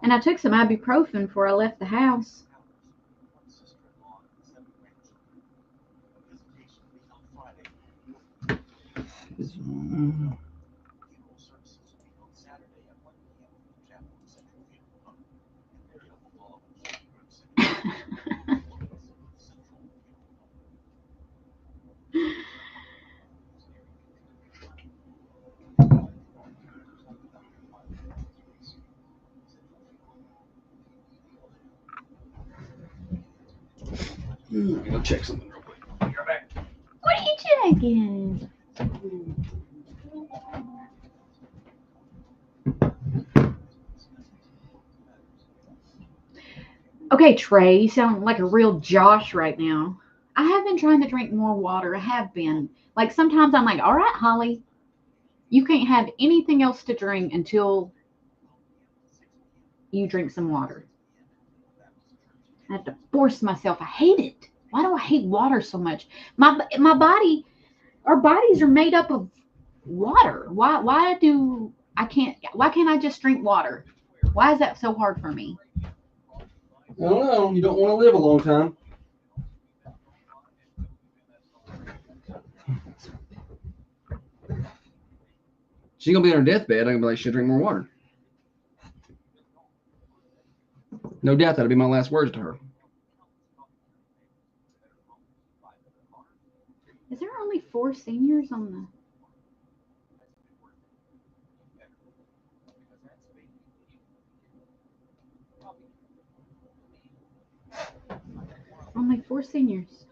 And I took some ibuprofen before I left the house. Go check something real quick. You're back. What are you checking? Okay, Trey, you sound like a real Josh right now. I have been trying to drink more water. I have been. Like, sometimes I'm like, all right, Holly, you can't have anything else to drink until you drink some water. I have to force myself. I hate it. Why do I hate water so much? My body, our bodies are made up of water. Why can't I just drink water? Why is that so hard for me? I don't know. You don't want to live a long time. She's going to be on her deathbed. I'm going to be like, she'll drink more water. No doubt that'll be my last words to her. Is there only 4 seniors on the... Only 4 seniors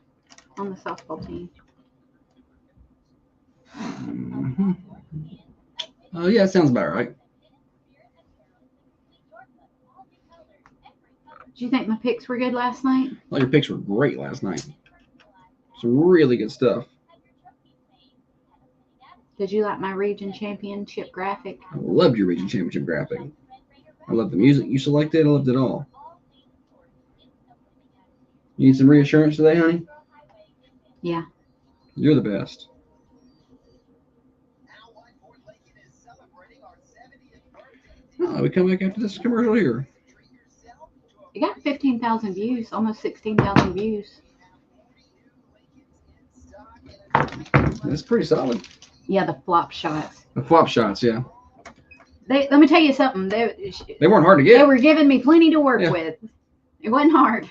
on the softball team. Mm-hmm. Oh, yeah, that sounds about right. Do you think my picks were good last night? Well, your picks were great last night. Some really good stuff. Did you like my region championship graphic? I loved your region championship graphic. I love the music you selected. I loved it all. You need some reassurance today, honey? Yeah. You're the best. Oh, we come back after this commercial here. You got 15,000 views, almost 16,000 views. That's pretty solid. Yeah, the flop shots. The flop shots, yeah. Let me tell you something. They weren't hard to get. They were giving me plenty to work Yeah. with. It wasn't hard.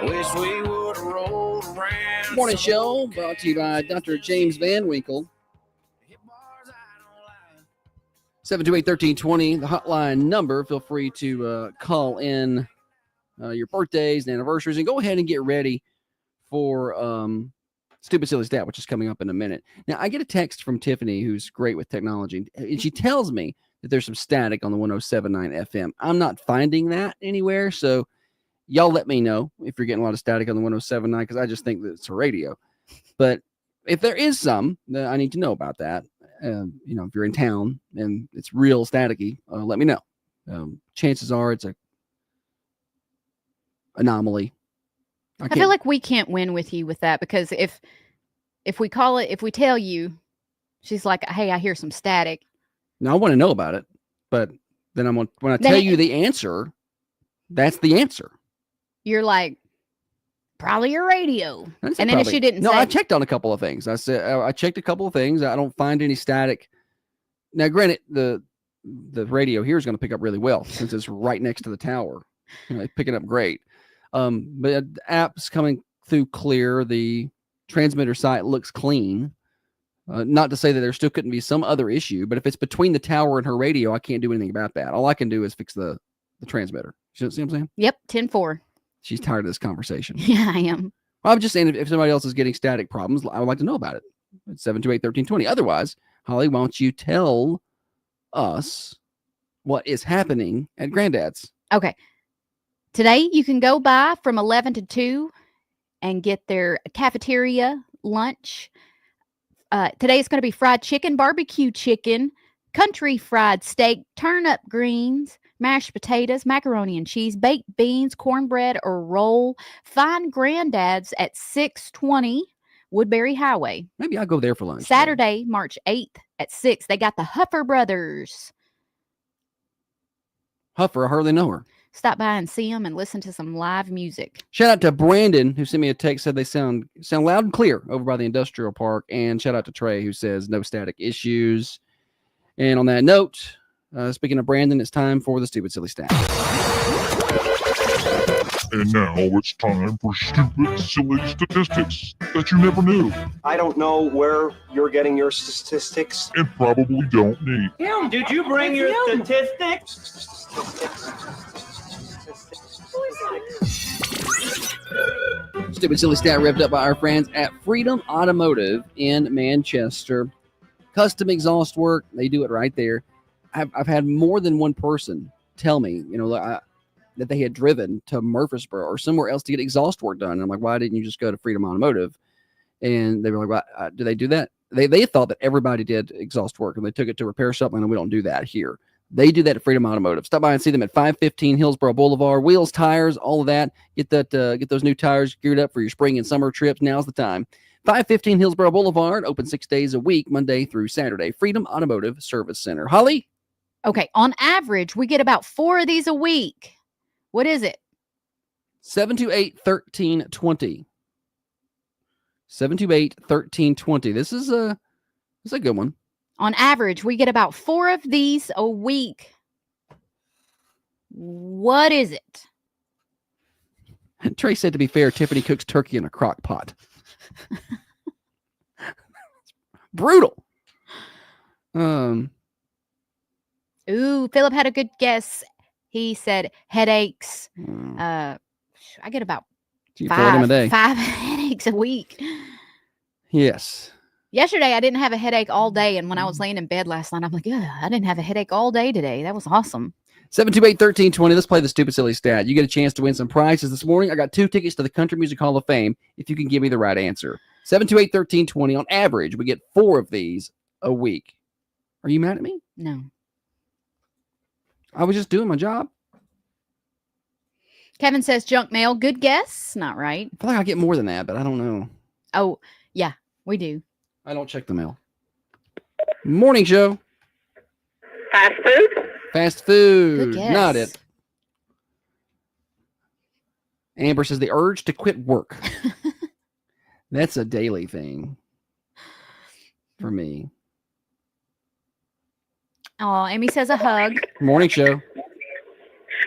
Wish we would have rolled around. Morning show brought to you by Dr. James Van Winkle. 728-1320, the hotline number. Feel free to call in your birthdays and anniversaries and go ahead and get ready for Stupid Silly Stat, which is coming up in a minute. Now, I get a text from Tiffany, who's great with technology, and she tells me that there's some static on the 107.9 FM. I'm not finding that anywhere, so y'all let me know if you're getting a lot of static on the 107.9, because I just think that it's a radio. But if there is some, then I need to know about that. If you're in town and it's real staticky, let me know. Chances are it's a anomaly. I feel like we can't win with you with that, because if we call it, if we tell you, she's like, hey, I hear some static. Now I want to know about it, but then when I tell you the answer, that's the answer. You're like, probably your radio. And then probably. if she didn't No, say, I checked on a couple of things. I said I checked a couple of things. I don't find any static. Now, granted, the radio here is going to pick up really well since it's right next to the tower. It's picking up great. But the app's coming through clear. The transmitter site looks clean. Not to say that there still couldn't be some other issue, but if it's between the tower and her radio, I can't do anything about that. All I can do is fix the transmitter. You see what I'm saying? Yep, 10-4. She's tired of this conversation. Yeah, I am. Well, I'm just saying if somebody else is getting static problems, I would like to know about it. It's 728-1320. Otherwise, Holly, why don't you tell us what is happening at Granddad's? Okay. Today, you can go by from 11 to 2 and get their cafeteria lunch. Today, it's going to be fried chicken, barbecue chicken, country fried steak, turnip greens, mashed potatoes, macaroni and cheese, baked beans, cornbread, or roll. Find Granddad's at 620 Woodbury Highway. Maybe I'll go there for lunch. Saturday, March 8th at 6. They got the Huffer Brothers. Huffer, I hardly know her. Stop by and see them and listen to some live music. Shout out to Brandon, who sent me a text, said they sound loud and clear over by the industrial park. And shout out to Trey, who says no static issues. And on that note, speaking of Brandon, it's time for the Stupid Silly Stat. And now it's time for stupid, silly statistics that you never knew I don't know where you're getting your statistics. and probably don't need. Kim, did you bring your statistics? Stupid Silly Stat revved up by our friends at Freedom Automotive in Manchester. Custom exhaust work, they do it right there. I've had more than one person tell me, that they had driven to Murfreesboro or somewhere else to get exhaust work done. And I'm like, why didn't you just go to Freedom Automotive? And they were like, well, do they do that? They thought that everybody did exhaust work, and they took it to repair shop, and we don't do that here. They do that at Freedom Automotive. Stop by and see them at 515 Hillsborough Boulevard. Wheels, tires, all of that. Get those new tires geared up for your spring and summer trips. Now's the time. 515 Hillsborough Boulevard, open 6 days a week, Monday through Saturday. Freedom Automotive Service Center. Holly? Okay, on average, we get about 4 of these a week. What is it? 728-1320. 728-1320. This is a good one. On average, we get about 4 of these a week. What is it? Trey said, to be fair, Tiffany cooks turkey in a crock pot. Brutal. Ooh, Philip had a good guess. He said headaches, I get about You get 4 of them a day. 5 headaches a week. Yes. Yesterday, I didn't have a headache all day. And when I was laying in bed last night, I'm like, yeah, I didn't have a headache all day today. That was awesome. 728-1320. Let's play the stupid silly stat. You get a chance to win some prizes this morning. I got 2 tickets to the Country Music Hall of Fame if you can give me the right answer. 728-1320. On average, we get 4 of these a week. Are you mad at me? No. I was just doing my job. Kevin says junk mail. Good guess. Not right. I feel like I get more than that, but I don't know. Oh, yeah, we do. I don't check the mail. Morning show. Fast food? Fast food. Good guess. Not it. Amber says the urge to quit work. That's a daily thing for me. Oh, Amy says a hug. Morning show.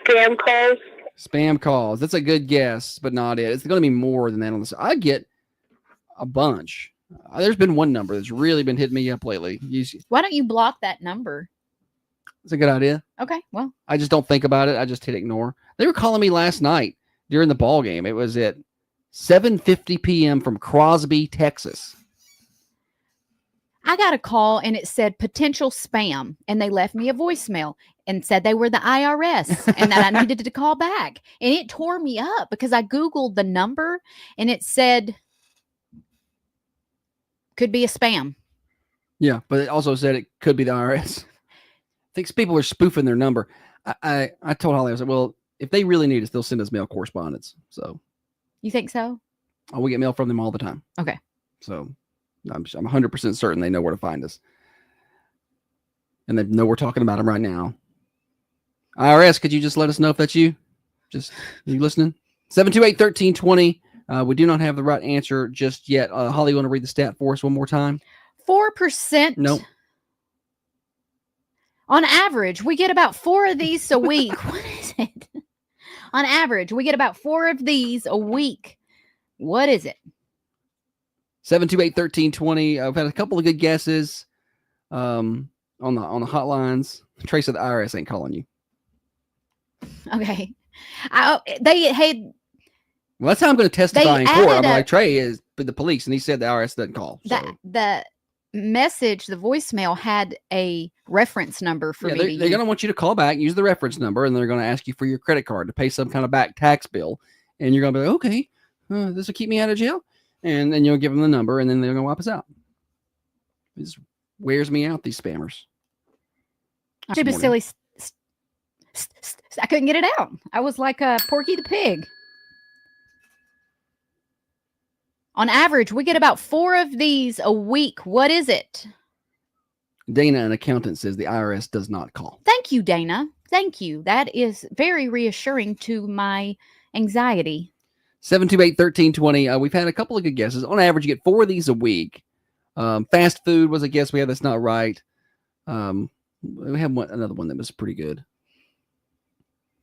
Scam calls? Spam calls. That's a good guess, but not it. It's going to be more than that on this. I get a bunch. There's been one number that's really been hitting me up lately. Why don't you block that number? It's a good idea. Okay, well. I just don't think about it. I just hit ignore. They were calling me last night during the ball game. It was at 7:50 p.m. from Crosby, Texas. I got a call and it said potential spam, and they left me a voicemail and said they were the IRS and that I needed to call back. And it tore me up because I Googled the number and it said could be a spam. Yeah, but it also said it could be the IRS. I think people are spoofing their number. I told Holly, I was like, well, if they really need us, they'll send us mail correspondence. So You think so? we get mail from them all the time. Okay. So I'm 100% certain they know where to find us. And they know we're talking about them right now. IRS, could you just let us know if that's you? Just, you listening? 728-1320. We do not have the right answer just yet. Holly, you want to read the stat for us one more time? 4%. Nope. On average, we get about 4 of these a week. What is it? On average, we get about 4 of these a week. What is it? 728-1320. I've had a couple of good guesses on the hotlines. Trace of the IRS ain't calling you. Okay. They had. Well, that's how I'm going to testify in court. I'm added like, Trey is the police, and he said the IRS doesn't call. So. The message, the voicemail had a reference number for me. They're going to want you to call back, use the reference number, and they're going to ask you for your credit card to pay some kind of back tax bill. And you're going to be like, okay, this will keep me out of jail. And then you'll give them the number, and then they're going to wipe us out. It just wears me out, these spammers. Stupid, silly. I couldn't get it out. I was like Porky the Pig. On average, we get about 4 of these a week. What is it? Dana, an accountant, says the IRS does not call. Thank you, Dana. Thank you. That is very reassuring to my anxiety. 728-1320. We've had a couple of good guesses. On average, you get 4 of these a week. Fast food was a guess we had that's not right. We had another one that was pretty good.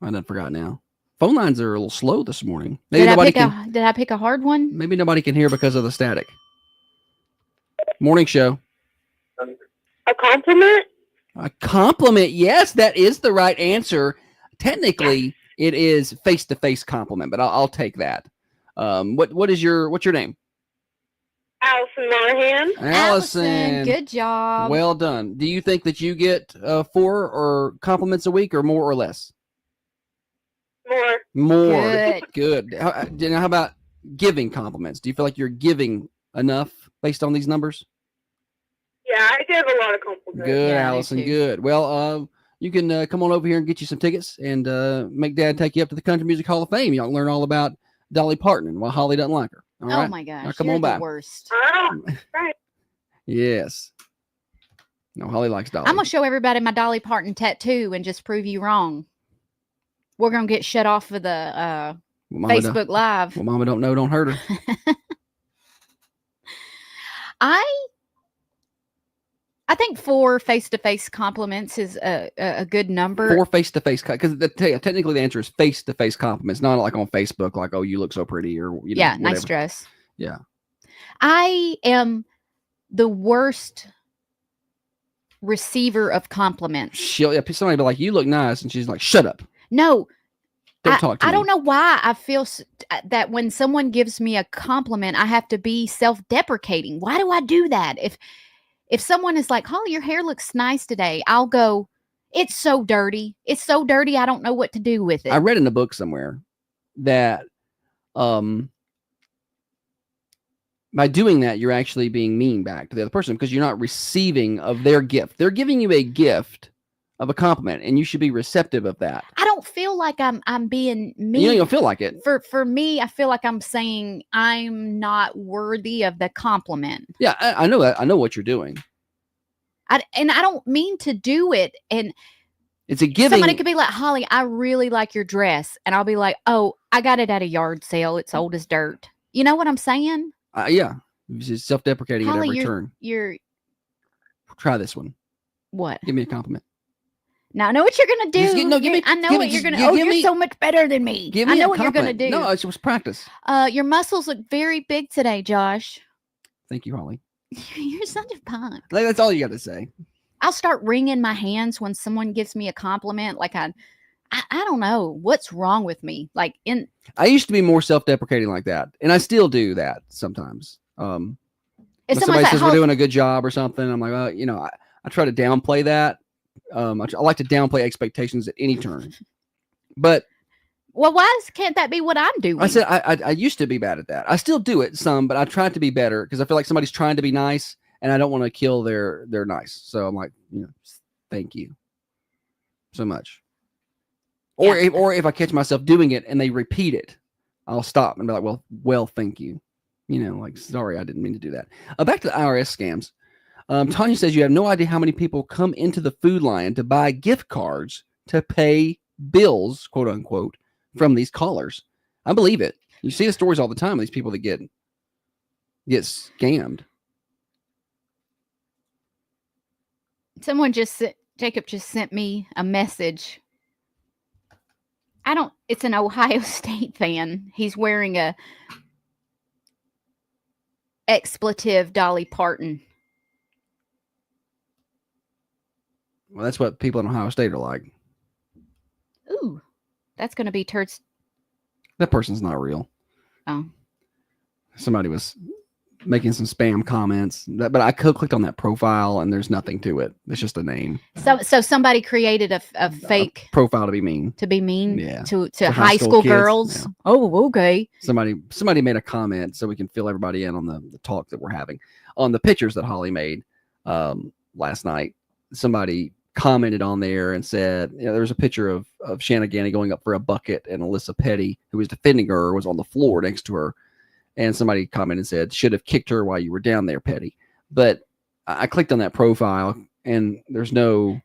I done forgot now. Phone lines are a little slow this morning. Maybe Did I pick a hard one? Maybe nobody can hear because of the static. Morning show. A compliment? A compliment. Yes, that is the right answer. Technically, it is face-to-face compliment, but I'll take that. What's your name? Allison Monahan. Allison, good job. Well done. Do you think that you get 4 or compliments a week, or more or less? More. Good. How about giving compliments? Do you feel like you're giving enough based on these numbers? Yeah, I give a lot of compliments. Good, Yeah, Allison. Good. Well, you can come on over here and get you some tickets and make Dad take you up to the Country Music Hall of Fame. Y'all can learn all about Dolly Parton and why Holly doesn't like her. All right? My gosh. Now, come you're on the back. Worst. Oh, right. Yes. No, Holly likes Dolly. I'm going to show everybody my Dolly Parton tattoo and just prove you wrong. We're going to get shut off of the Facebook Live. Well, Mama don't know, don't hurt her. I think 4 face-to-face compliments is a good number. 4 face-to-face, because technically the answer is face-to-face compliments, not like on Facebook, like, oh, you look so pretty, or nice whatever. dress. Yeah. I am the worst receiver of compliments. Somebody be like, you look nice, and she's like, shut up. No, Don't talk to me. I don't know why I feel that when someone gives me a compliment, I have to be self-deprecating. Why do I do that? If someone is like, Holly, your hair looks nice today, I'll go, it's so dirty. It's so dirty. I don't know what to do with it. I read in a book somewhere that by doing that, you're actually being mean back to the other person because you're not receiving of their gift. They're giving you a gift of a compliment, and you should be receptive of that. I don't feel like I'm being mean. You don't feel like it. For me, I feel like I'm saying I'm not worthy of the compliment. Yeah, I know that. I know what you're doing. And I don't mean to do it. And it's a giving. Somebody could be like, Holly, I really like your dress. And I'll be like, oh, I got it at a yard sale. It's old as dirt. You know what I'm saying? Yeah. It's just self-deprecating at Holly, every turn. You're Try this one. What? Give me a compliment. Now I know what you're gonna do. Just I know what you're gonna. You're so much better than me. I know what you're gonna do. No, it was practice. Your muscles look very big today, Josh. Thank you, Holly. You're such a punk. Like, that's all you got to say. I'll start wringing my hands when someone gives me a compliment. Like I don't know what's wrong with me. Like I used to be more self-deprecating like that, and I still do that sometimes. When somebody says we're doing a good job or something, I'm like, I try to downplay that. I like to downplay expectations at any turn. But well, can't that be what I'm doing? I said I used to be bad at that. I still do it some, but I try to be better because I feel like somebody's trying to be nice, and I don't want to kill their nice. So I'm like, thank you so much. Or if I catch myself doing it and they repeat it, I'll stop and be like, well, thank you. Like, sorry, I didn't mean to do that. Back to the IRS scams. Tanya says you have no idea how many people come into the Food Lion to buy gift cards to pay bills, quote unquote, from these callers. I believe it. You see the stories all the time of these people that get scammed. Jacob just sent me a message. It's an Ohio State fan. He's wearing a expletive Dolly Parton. Well, that's what people in Ohio State are like. Ooh, that's going to be turds. That person's not real. Oh. Somebody was making some spam comments, but I clicked on that profile and there's nothing to it. It's just a name. So somebody created a fake profile to be mean. Yeah. To high school girls. Yeah. Oh, okay. Somebody made a comment so we can fill everybody in on the talk that we're having on the pictures that Holly made last night. Somebody commented on there and said, there was a picture of Shanna Ganny going up for a bucket, and Alyssa Petty, who was defending her, was on the floor next to her. And somebody commented and said, should have kicked her while you were down there, Petty. But I clicked on that profile and there's no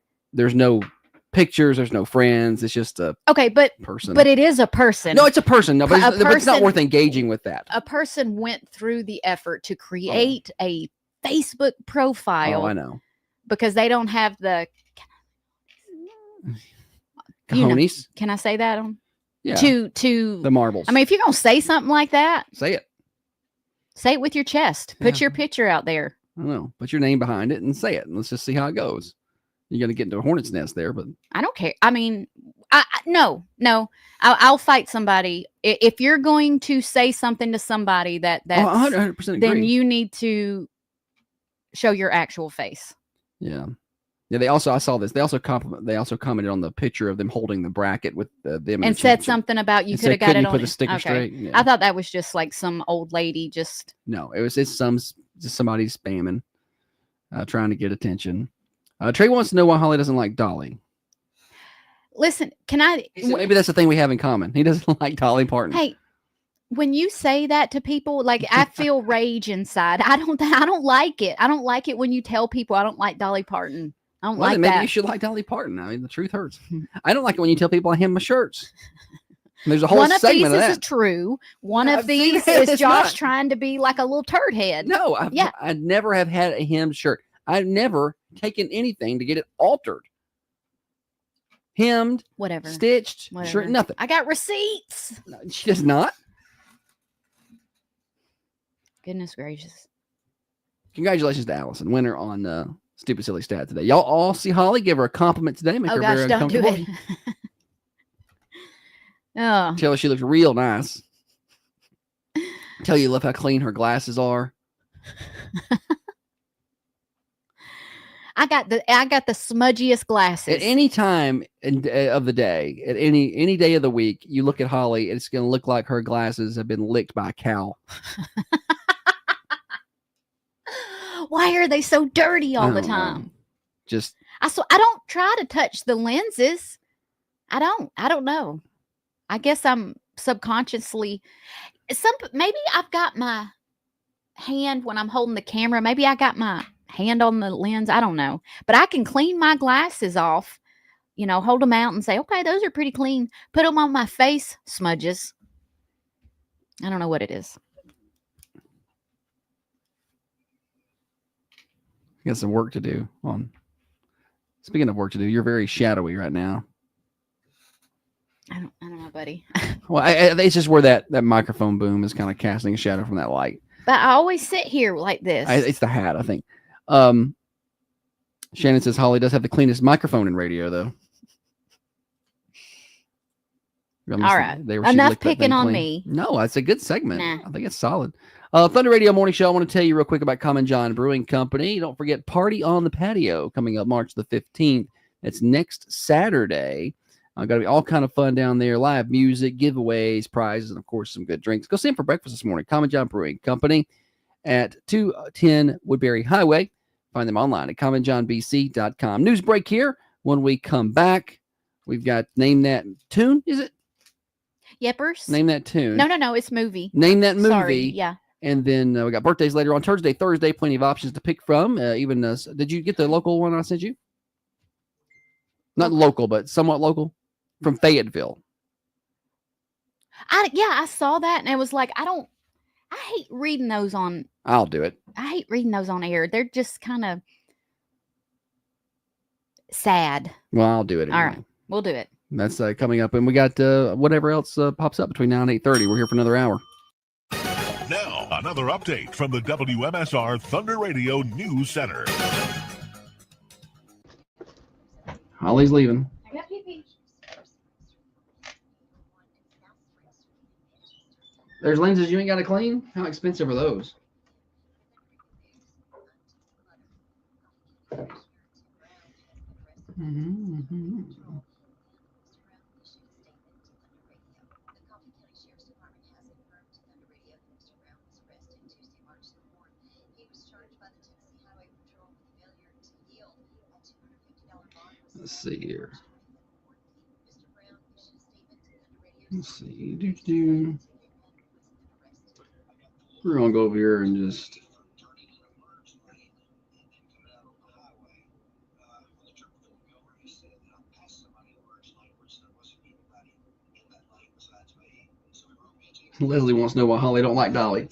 pictures, there's no friends. It's just a person. But it is a person. No, it's a person. No, but it's not worth engaging with that. A person went through the effort to create a Facebook profile. Oh, I know. Because they don't have the cojones. Can I say that on? Yeah. To the marbles. I mean, if you're gonna say something like that, say it. Say it with your chest. Put your picture out there. I don't know. Put your name behind it and say it. And let's just see how it goes. You're gonna get into a hornet's nest there, but I don't care. I mean, no. I'll fight somebody if you're going to say something to somebody that's 100% agree. Then you need to show your actual face. Yeah. Yeah, I saw this. They also commented on the picture of them holding the bracket with them and said something about you could have got it on. Put the sticker straight. Yeah. I thought that was just like some old lady just. No, it's somebody spamming, trying to get attention. Trey wants to know why Holly doesn't like Dolly. Listen, can I? Maybe that's the thing we have in common. He doesn't like Dolly Parton. Hey, when you say that to people, like I feel rage inside. I don't like it. I don't like it when you tell people I don't like Dolly Parton. I don't like maybe that. You should like Dolly Parton. I mean, the truth hurts. I don't like it when you tell people I hem my shirts. There's a whole One of segment these of that. is true. One of these is Josh trying to be like a little turd head. No, I never have had a hemmed shirt. I've never taken anything to get it altered. Hemmed, whatever, stitched, shirt, nothing. I got receipts. No, she does not. Goodness gracious. Congratulations to Allison, winner on Stupid Silly Stat today. Y'all all see Holly, give her a compliment today, make her very uncomfortable. Don't do it. Oh, Tell her she looks real nice. Tell you love how clean her glasses are. I got the smudgiest glasses. At any time of the day, at any day of the week, you look at Holly, it's going to look like her glasses have been licked by a cow. Why are they so dirty all the I don't know. time? Just I don't try to touch the lenses. I don't know. I guess I'm subconsciously maybe I've got my hand when I'm holding the camera. Maybe I got my hand on the lens. I don't know. But I can clean my glasses off, hold them out and say, okay, those are pretty clean. Put them on my face, smudges. I don't know what it is. got some work to do. Speaking of work to do, you're very shadowy right now. I don't know, buddy. Well, it's just where that microphone boom is kind of casting a shadow from that light. But I always sit here like this. It's the hat, I think. Shannon says Holly does have the cleanest microphone in radio, though. All right. Enough picking on me. No, it's a good segment. Nah. I think it's solid. Thunder Radio Morning Show. I want to tell you real quick about Common John Brewing Company. Don't forget Party on the Patio coming up March the 15th. It's next Saturday. Got to be all kind of fun down there. Live music, giveaways, prizes, and, of course, some good drinks. Go see them for breakfast this morning. Common John Brewing Company at 210 Woodbury Highway. Find them online at commonjohnbc.com. News break here. When we come back, we've got Name That Tune, is it? Yepers. Name That Tune. No, it's movie. Name That Movie. Sorry, yeah. And then we got birthdays later on. Thursday, plenty of options to pick from. Did you get the local one I sent you? Not local, but somewhat local. From Fayetteville. I saw that and it was like, I hate reading those on. I'll do it. I hate reading those on air. They're just kind of sad. Well, I'll do it anyway. All right, we'll do it. That's coming up, and we got whatever else pops up between now and 8:30. We're here for another hour. Now, another update from the WMSR Thunder Radio News Center. Holly's leaving. I got pee-pee. There's lenses you ain't got to clean? How expensive are those? Let's see here. Let's see. We're going to go over here and just... Leslie wants to know why Holly don't like Dolly.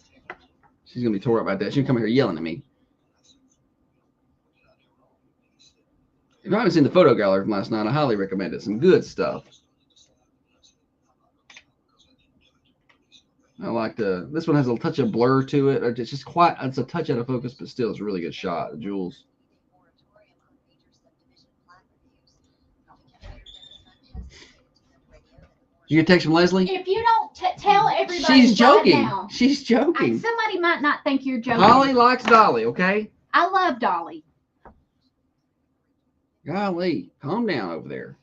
She's going to be tore up about that. She'll come here yelling at me. If you haven't seen the photo gallery from last night, I highly recommend it. Some good stuff. I like this one has a touch of blur to it. It's just it's a touch out of focus, but still it's a really good shot. The jewels. You get a text from Leslie? If you don't tell everybody, she's joking. Right now, she's joking. Somebody might not think you're joking. Holly likes Dolly, okay? I love Dolly. Golly, calm down over there.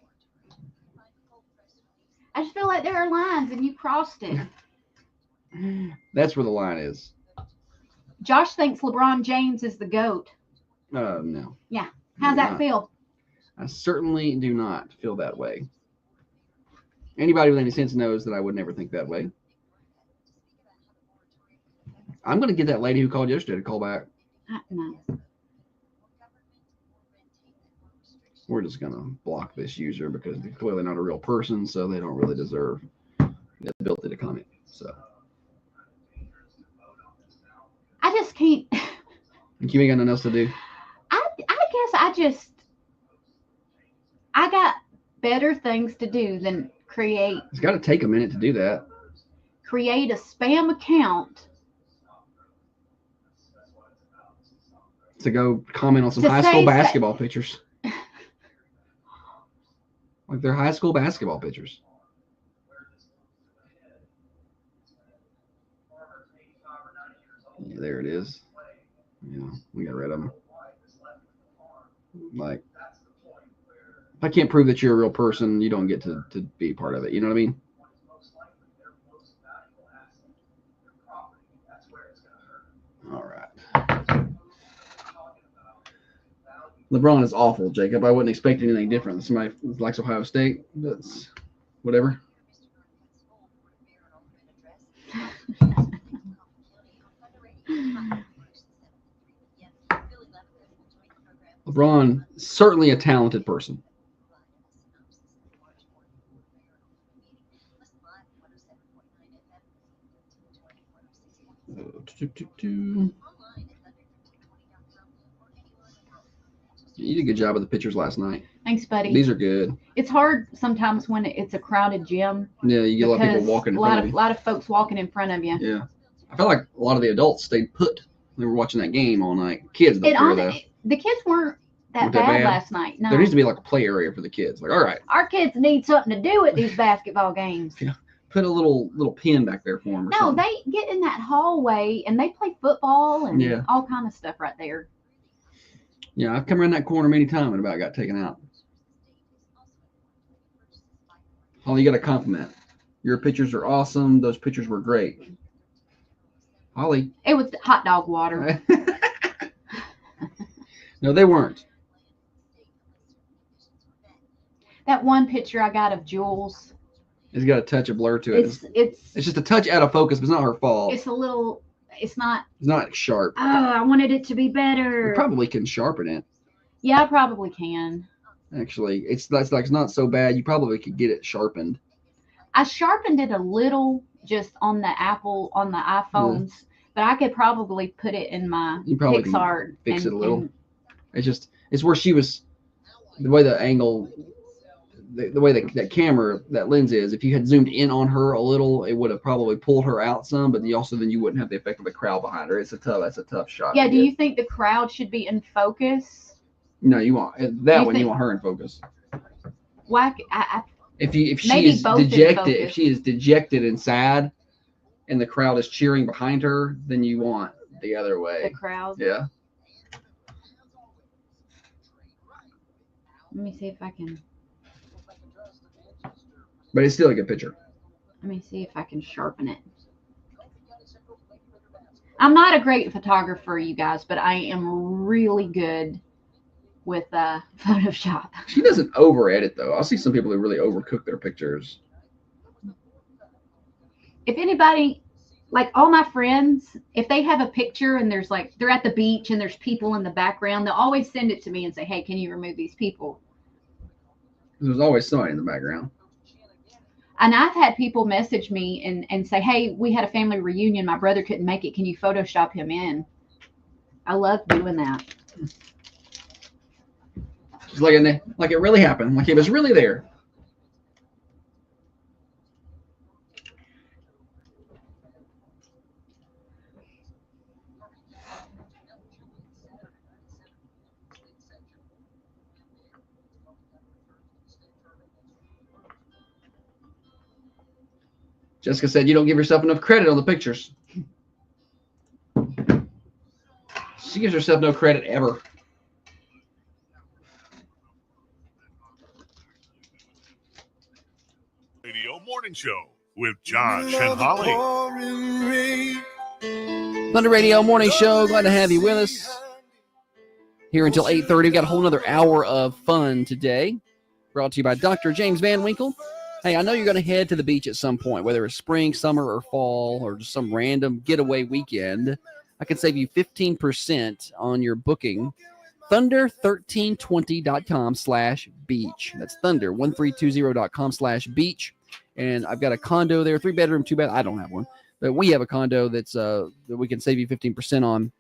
I just feel like there are lines and you crossed it. That's where the line is. Josh thinks LeBron James is the GOAT. No. Yeah. How's that feel? I certainly do not feel that way. Anybody with any sense knows that I would never think that way. I'm going to get that lady who called yesterday to call back. No. We're just going to block this user because they're clearly not a real person, so they don't really deserve the ability to comment. So I just can't. You ain't got nothing else to do? I guess I got better things to do than create. It's got to take a minute to do that. Create a spam account. To go comment on some high school basketball pictures. Like they're high school basketball pictures. Yeah, there it is. Yeah, we got rid of them. Like, if I can't prove that you're a real person, you don't get to be part of it. You know what I mean? All right. LeBron is awful, Jacob. I wasn't expecting anything different than somebody who likes Ohio State. That's whatever. LeBron, certainly a talented person. You did a good job of the pictures last night. Thanks, buddy. These are good. It's hard sometimes when it's a crowded gym. Yeah, you get a lot of people walking in front of you. A lot of folks walking in front of you. Yeah. I felt like a lot of the adults stayed put. They were watching that game all night. Kids don't care, though. The kids weren't that bad last night. No. There needs to be like a play area for the kids. Like, all right. Our kids need something to do at these basketball games. Yeah. Put a little pin back there for them. No, something. they get in that hallway and they play football and all kind of stuff right there. Yeah, I've come around that corner many times and about got taken out. Holly, you got a compliment. Your pictures are awesome. Those pictures were great. Holly. It was hot dog water. No, they weren't. That one picture I got of Jules. It's got a touch of blur to it. It's just a touch out of focus, but it's not her fault. It's a little. It's not sharp. Oh, I wanted it to be better. You probably can sharpen it. Yeah, I probably can. Actually, it's not so bad. You probably could get it sharpened. I sharpened it a little just on the iPhones, but I could probably put it in my Pixar. Fix it a little. It's where she was. The way the angle. The way that camera, that lens is, if you had zoomed in on her a little, it would have probably pulled her out some, but you wouldn't have the effect of the crowd behind her. That's a tough shot. Yeah, do you think the crowd should be in focus? No, you want that one. You want her in focus. Why? If she is dejected and sad, and the crowd is cheering behind her, then you want the other way. The crowd. Yeah. Let me see if I can. But it's still a good picture. Let me see if I can sharpen it. I'm not a great photographer, you guys, but I am really good with Photoshop. She doesn't over edit though. I'll see some people who really overcook their pictures. If anybody, like all my friends, if they have a picture and there's like, they're at the beach and there's people in the background, they'll always send it to me and say, hey, can you remove these people? There's always somebody in the background. And I've had people message me and say, hey, we had a family reunion. My brother couldn't make it. Can you Photoshop him in? I love doing that. Just like it really happened. Like it was really there. Jessica said you don't give yourself enough credit on the pictures. She gives herself no credit ever. Radio Morning Show with Josh and Holly. Thunder Radio Morning Show. Glad to have you with us. Here until 8:30. We've got a whole another hour of fun today. Brought to you by Dr. James Van Winkle. Hey, I know you're going to head to the beach at some point, whether it's spring, summer, or fall, or just some random getaway weekend. I can save you 15% on your booking. Thunder1320.com/beach. That's thunder1320.com/beach. And I've got a condo there, 3-bedroom, 2-bath. I don't have one, but we have a condo that's that we can save you 15% on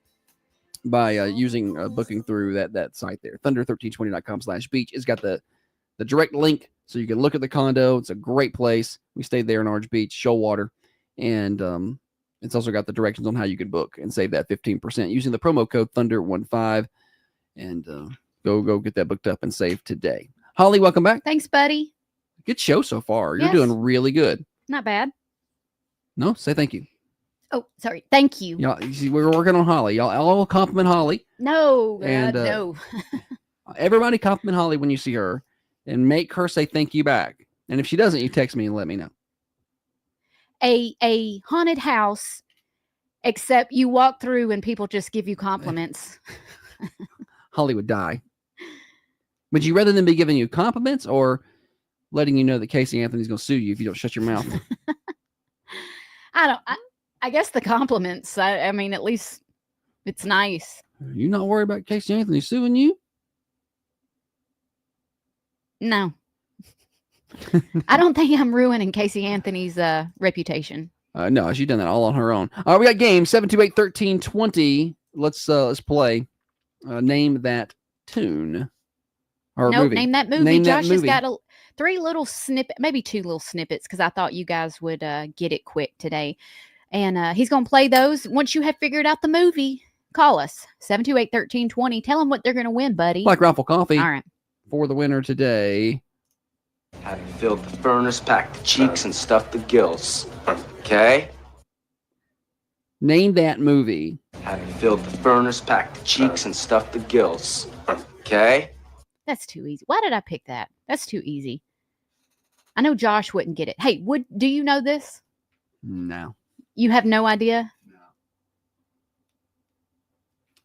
by using booking through that site there. Thunder1320.com/beach. It's got the direct link so you can look at the condo. It's a great place. We stayed there in Orange Beach, Shoalwater, and it's also got the directions on how you can book and save that 15% using the promo code Thunder15. And go get that booked up and save today. Holly, welcome back. Thanks, buddy. Good show so far. You're Yes. doing really good. Not bad. No, say thank you. Oh, sorry. Thank you. Y'all, you see, we're working on Holly. Y'all all compliment Holly. No, And, no. Everybody compliment Holly when you see her and make her say thank you back. And if she doesn't, you text me and let me know. A haunted house, except you walk through and people just give you compliments. Holly would die. Would you rather than be giving you compliments or letting you know that Casey Anthony's going to sue you if you don't shut your mouth? I guess the compliments. I mean, at least it's nice. You not worried about Casey Anthony suing you? No. I don't think I'm ruining Casey Anthony's reputation. No, she's done that all on her own. All right, we got game 728-1320. Let's play. Name that tune. Or Nope, movie. name that movie. Name Josh that has movie. got 3 little snippets, maybe 2 little snippets, because I thought you guys would get it quick today. And he's going to play those. Once you have figured out the movie, call us. 728-1320. Tell them what they're going to win, buddy. Black Rifle Coffee. All right. For the winner today. Having filled the furnace, packed the cheeks, and stuffed the gills. Okay? Name that movie. Having filled the furnace, packed the cheeks, and stuffed the gills. Okay? That's too easy. Why did I pick that? That's too easy. I know Josh wouldn't get it. Hey, do you know this? No. You have no idea?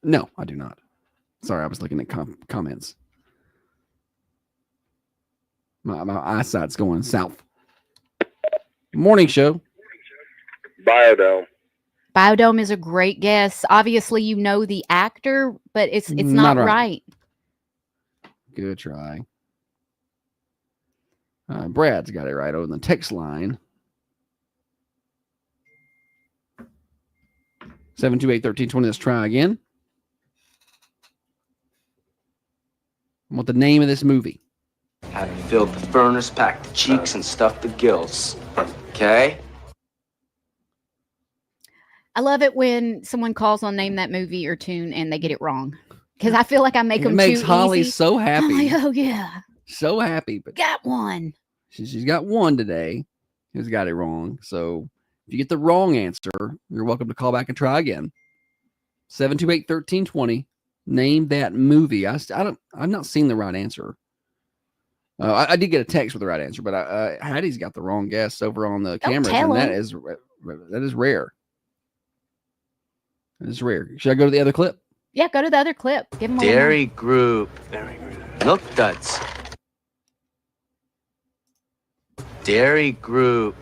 No, I do not. Sorry, I was looking at comments. My eyesight's going south. Morning show. Biodome. Biodome is a great guess. Obviously, you know the actor, but it's not right. Good try. Brad's got it right on the text line. 728-1320. Let's try again. I want the name of this movie. Having filled the furnace, packed the cheeks, and stuffed the gills. Okay? I love it when someone calls on name that movie or tune and they get it wrong. Because I feel like I make them too easy. It makes Holly so happy. I'm like, oh, yeah. So happy. But got one. She's got one today who's got it wrong. So if you get the wrong answer, you're welcome to call back and try again. 728-1320. Name that movie. I've not seen the right answer. I did get a text with the right answer, but Hattie's got the wrong guess over on the cameras, and that is rare. That is rare. Should I go to the other clip? Yeah, go to the other clip. Give them Dairy Group. Milk Duds. Dairy Group.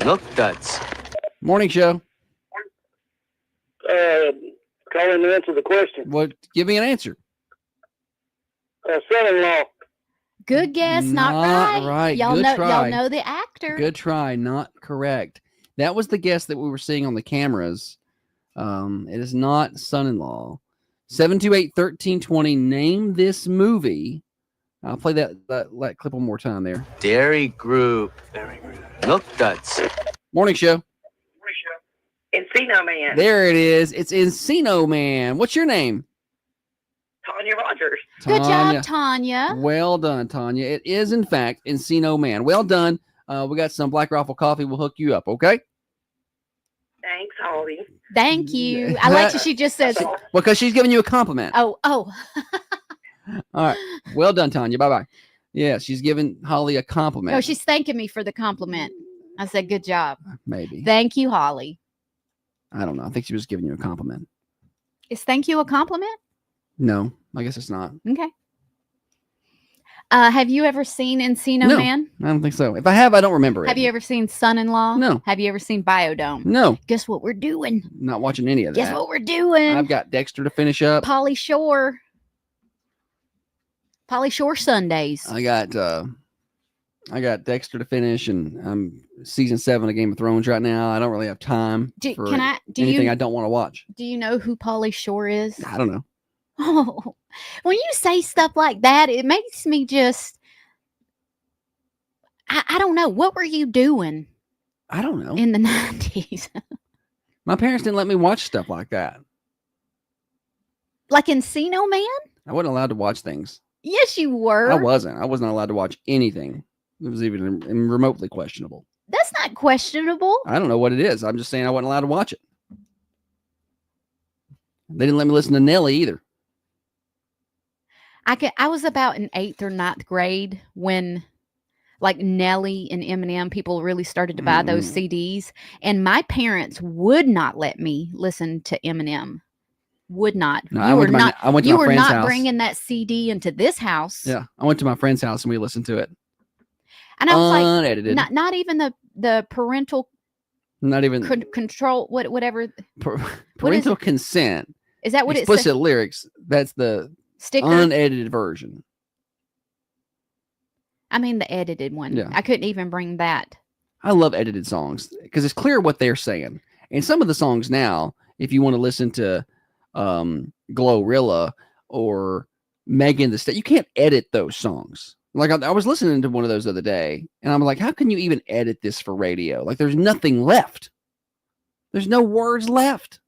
Milk Duds. Morning show. Calling to answer the question. What? Give me an answer. Son-in-law. Good guess, not right. Y'all know the actor. Good try, not correct. That was the guess that we were seeing on the cameras. It is not son-in-law. 728-1320. Name this movie. I'll play that clip one more time there. Dairy Group. Milk Duds. Morning show. Encino Man. There it is. It's Encino Man. What's your name? Tanya Rogers. Good job, Tanya. Well done, Tanya. It is, in fact, Encino Man. Well done. We got some Black Rifle Coffee. We'll hook you up, okay? Thanks, Holly. Thank you. I like that she just said. Because she's giving you a compliment. Oh. All right. Well done, Tanya. Bye-bye. Yeah, she's giving Holly a compliment. No, she's thanking me for the compliment. I said, good job. Maybe. Thank you, Holly. I don't know. I think she was giving you a compliment. Is thank you a compliment? No, I guess it's not. Okay. Have you ever seen Encino Man? I don't think so. If I have, I don't remember it. Have you ever seen Son-in-Law? No. Have you ever seen Biodome? No. Guess what we're doing? Not watching any of that. Guess what we're doing? I've got Dexter to finish up. Pauly Shore Sundays. I got Dexter to finish, and I'm season 7 of Game of Thrones right now. I don't really have time for anything I don't want to watch. Do you know who Pauly Shore is? I don't know. Oh, when you say stuff like that, it makes me just, I don't know. What were you doing? I don't know. In the 90s. My parents didn't let me watch stuff like that. Like Encino Man? I wasn't allowed to watch things. Yes, you were. I wasn't. I wasn't allowed to watch anything. It was even remotely questionable. That's not questionable. I don't know what it is. I'm just saying I wasn't allowed to watch it. They didn't let me listen to Nelly either. I was about in 8th or 9th grade when like Nelly and Eminem, people really started to buy those CDs. And my parents would not let me listen to Eminem. Would not. No, You were not house. bringing that CD into this house. Yeah, I went to my friend's house and we listened to it. And I was unedited. like, not even the parental, not even control, whatever. Parental consent. Is that what it says? Explicit lyrics. That's the sticker unedited version. I mean, the edited one. Yeah. I couldn't even bring that. I love edited songs because it's clear what they're saying. And some of the songs now, if you want to listen to Glorilla or Megan Thee Stallion, you can't edit those songs. Like I was listening to one of those the other day, and I'm like, how can you even edit this for radio? Like, there's nothing left. There's no words left.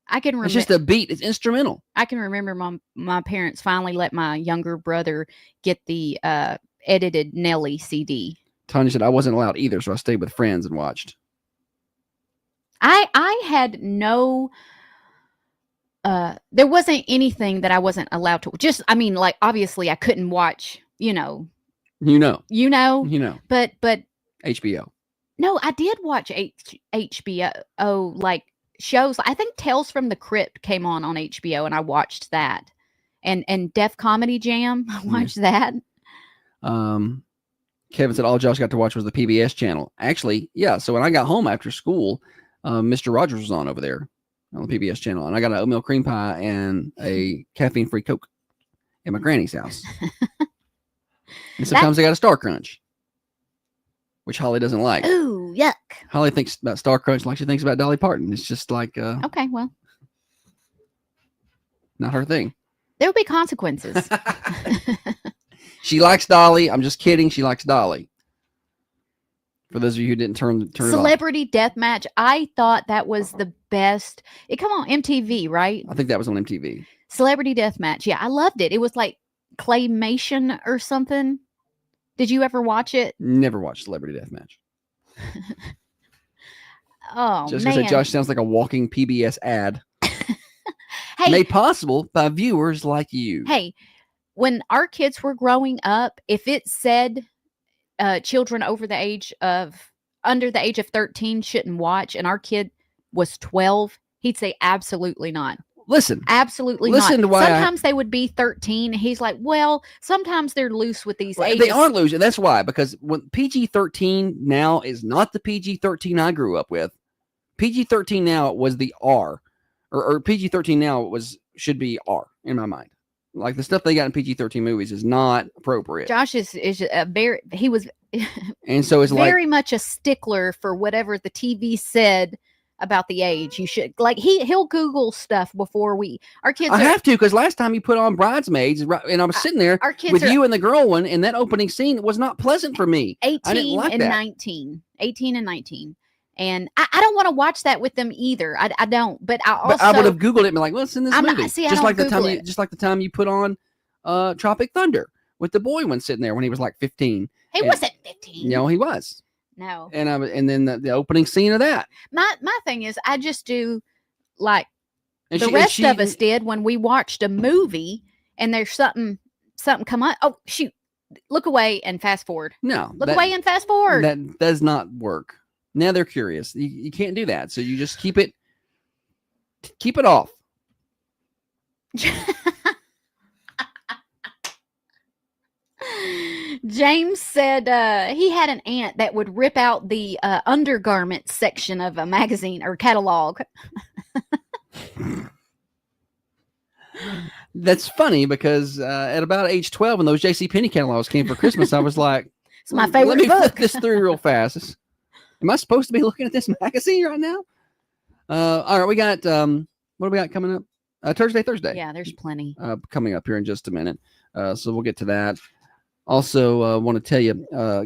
I can remember. It's just a beat. It's instrumental. I can remember my parents finally let my younger brother get the edited Nelly CD. Tanya said I wasn't allowed either, so I stayed with friends and watched. I had no. There wasn't anything that I wasn't allowed to. Just, I mean, like obviously I couldn't watch. You know. But HBO. No, I did watch HBO like shows. I think Tales from the Crypt came on HBO, and I watched that. And Def Comedy Jam, I watched that. Kevin said all Josh got to watch was the PBS channel. Actually, yeah. So when I got home after school, Mr. Rogers was on over there on the PBS channel, and I got an oatmeal cream pie and a caffeine-free Coke at my granny's house. And sometimes I got a Star Crunch, which Holly doesn't like. Ooh, yuck. Holly thinks about Star Crunch like she thinks about Dolly Parton. It's just like okay, well, not her thing. There'll be consequences. She likes Dolly. I'm just kidding. She likes Dolly. For those of you who didn't turn Celebrity Deathmatch. I thought that was the best. It come on MTV, right? I think that was on MTV. Celebrity Deathmatch. Yeah, I loved it. It was like claymation or something. Did you ever watch it? Never watched Celebrity Deathmatch. Oh, just man. Just say Josh sounds like a walking PBS ad. Hey, made possible by viewers like you. Hey, when our kids were growing up, if it said children under the age of 13 shouldn't watch, and our kid was 12, he'd say absolutely not. Listen, absolutely listen not. To why sometimes they would be 13. He's like, well, sometimes they're loose with these ages. They are loose, and that's why. Because when PG-13 now is not the PG-13 I grew up with. PG-13 now was the R, or PG-13 now should be R in my mind. Like the stuff they got in PG-13 movies is not appropriate. Josh is he was and so it's very much a stickler for whatever the TV said about the age. You should he'll Google stuff before our kids. I have to, because last time you put on Bridesmaids, and I was sitting there with you and the girl one, and that opening scene was not pleasant for me. 18 and 19, and I don't want to watch that with them either. I don't, but I would have Googled it and been like, what's in this movie? Just like the time you put on Tropic Thunder with the boy one sitting there when he was like 15. He wasn't 15. No, he was. No. And then the opening scene of that. My thing is, I just do like the rest of us did when we watched a movie and there's something come up. Oh shoot! Look away and fast forward. No, look away and fast forward. That does not work. Now they're curious. You can't do that. So you just keep it off. James said he had an aunt that would rip out the undergarments section of a magazine or catalog. That's funny because at about age 12, when those JCPenney catalogs came for Christmas, I was like, it's my favorite Let me book. flip this through real fast. Am I supposed to be looking at this magazine right now? All right, we got what do we got coming up? Thursday. Yeah, there's plenty coming up here in just a minute. So we'll get to that. Also, want to tell you,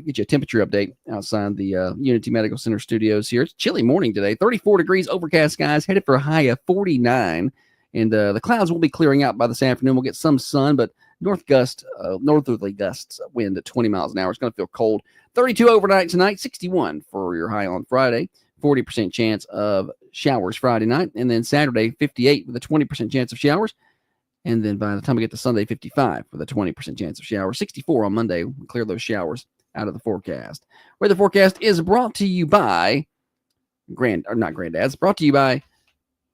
get you a temperature update outside the Unity Medical Center studios here. It's a chilly morning today. 34 degrees, overcast skies, headed for a high of 49. And the clouds will be clearing out by this afternoon. We'll get some sun, but Northerly gusts wind at 20 miles an hour. It's going to feel cold. 32 overnight tonight, 61 for your high on Friday. 40% chance of showers Friday night. And then Saturday, 58 with a 20% chance of showers. And then by the time we get to Sunday, 55 with a 20% chance of showers. 64 on Monday. We'll clear those showers out of the forecast. Weather forecast is brought to you by brought to you by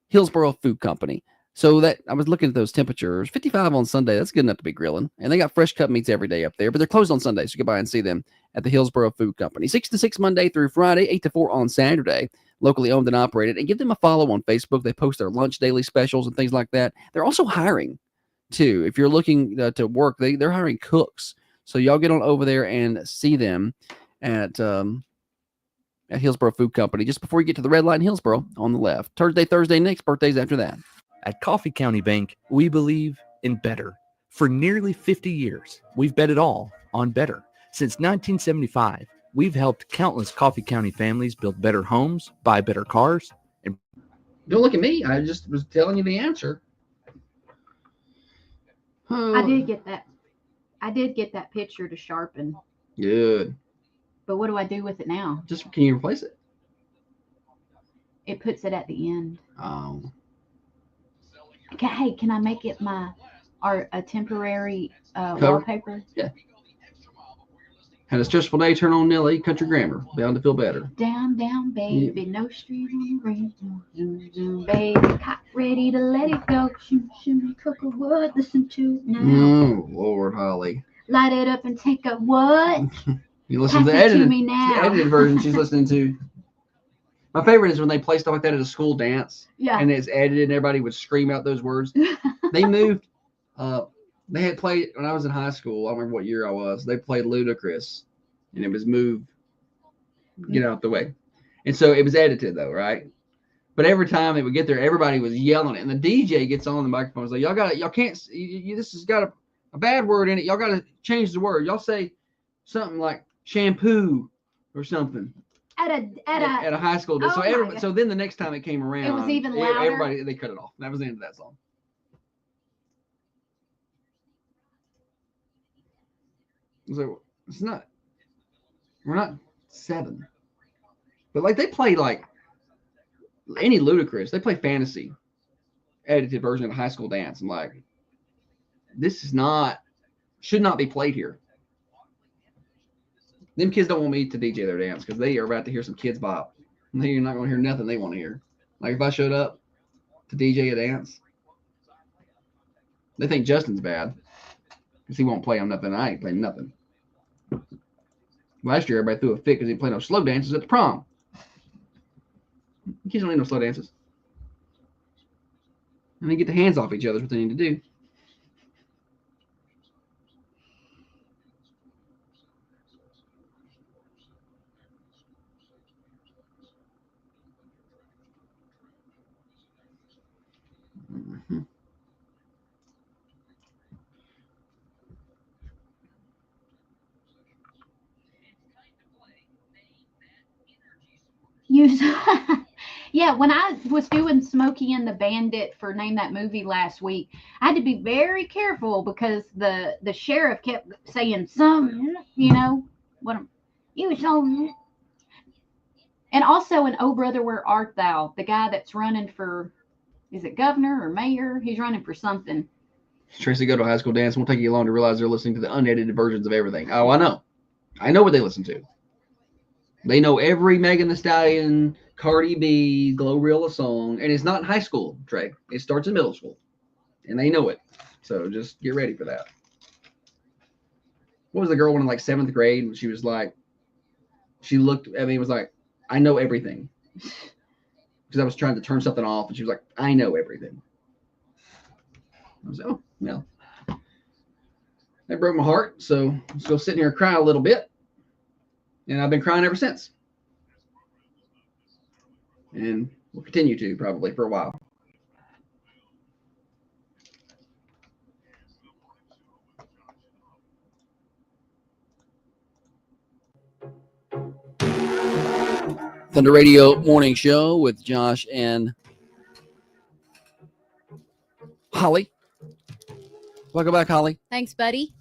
Hillsborough Food Company. So that I was looking at those temperatures, 55 on Sunday. That's good enough to be grilling. And they got fresh cut meats every day up there, but they're closed on Sunday. So you can by and see them at the Hillsborough Food Company. 6 to 6 Monday through Friday, 8 to 4 on Saturday. Locally owned and operated. And give them a follow on Facebook. They post their lunch daily specials and things like that. They're also hiring too. If you're looking to work, they're hiring cooks. So y'all get on over there and see them at Hillsborough Food Company just before you get to the red light in Hillsborough on the left. Thursday next, birthdays after that. At Coffee County Bank, we believe in better. For nearly 50 years, we've bet it all on better. Since 1975, we've helped countless Coffee County families build better homes, buy better cars, and don't look at me. I just was telling you the answer. I did get that picture to sharpen. Good. But what do I do with it now? Just can you replace it? It puts it at the end. Oh. Hey, can I make it a temporary wallpaper? Yeah. Had a stressful day, turn on Nelly, country grammar, bound to feel better. Down, baby, no street on the rain. Zoom, zoom, baby, caught ready to let it go. Shoom, shoom, cook a word, listen to now. Oh, Lord, Holly. Light it up and take a what? You listen to the edited version she's listening to. My favorite is when they play stuff like that at a school dance. Yeah. And it's edited and everybody would scream out those words. They moved. They had played when I was in high school. I don't remember what year I was. They played Ludacris, and it was moved. Get out the way. And so it was edited though, right? But every time it would get there, everybody was yelling it, and the DJ gets on the microphone. He's like, y'all can't. This has got a bad word in it. Y'all got to change the word. Y'all say something like shampoo or something. At a high school. So then the next time it came around, it was even louder. Everybody, they cut it off. That was the end of that song. So we're not 7, but like they play like any Ludacris. They play Fantasy, edited version of a high school dance. I'm like, this should not be played here. Them kids don't want me to DJ their dance because they are about to hear some kids bop. And you're not going to hear nothing they want to hear. Like if I showed up to DJ a dance, they think Justin's bad because he won't play on nothing. I ain't playing nothing. Last year, everybody threw a fit because he played no slow dances at the prom. Kids don't need no slow dances. And they get the hands off each other is what they need to do. Mm-hmm. Yeah, when I was doing Smokey and the Bandit for Name That Movie last week, I had to be very careful because the sheriff kept saying some, what you was on. And also in Oh Brother, Where Art Thou, the guy that's running for, is it governor or mayor? He's running for something. Tracy, go to a high school dance. It won't take you long to realize they're listening to the unedited versions of everything. Oh, I know. I know what they listen to. They know every Megan Thee Stallion, Cardi B, Glorilla song, and it's not in high school, Trey. It starts in middle school, and they know it. So just get ready for that. What was the girl in like 7th grade? She was like, she looked at me and was like, I know everything. Because I was trying to turn something off, and she was like, I know everything. I was like, oh, no. That broke my heart, so let's go sit here and cry a little bit. And I've been crying ever since. And we'll continue to probably for a while. Thunder Radio Morning Show with Josh and Holly. Welcome back, Holly. Thanks, buddy.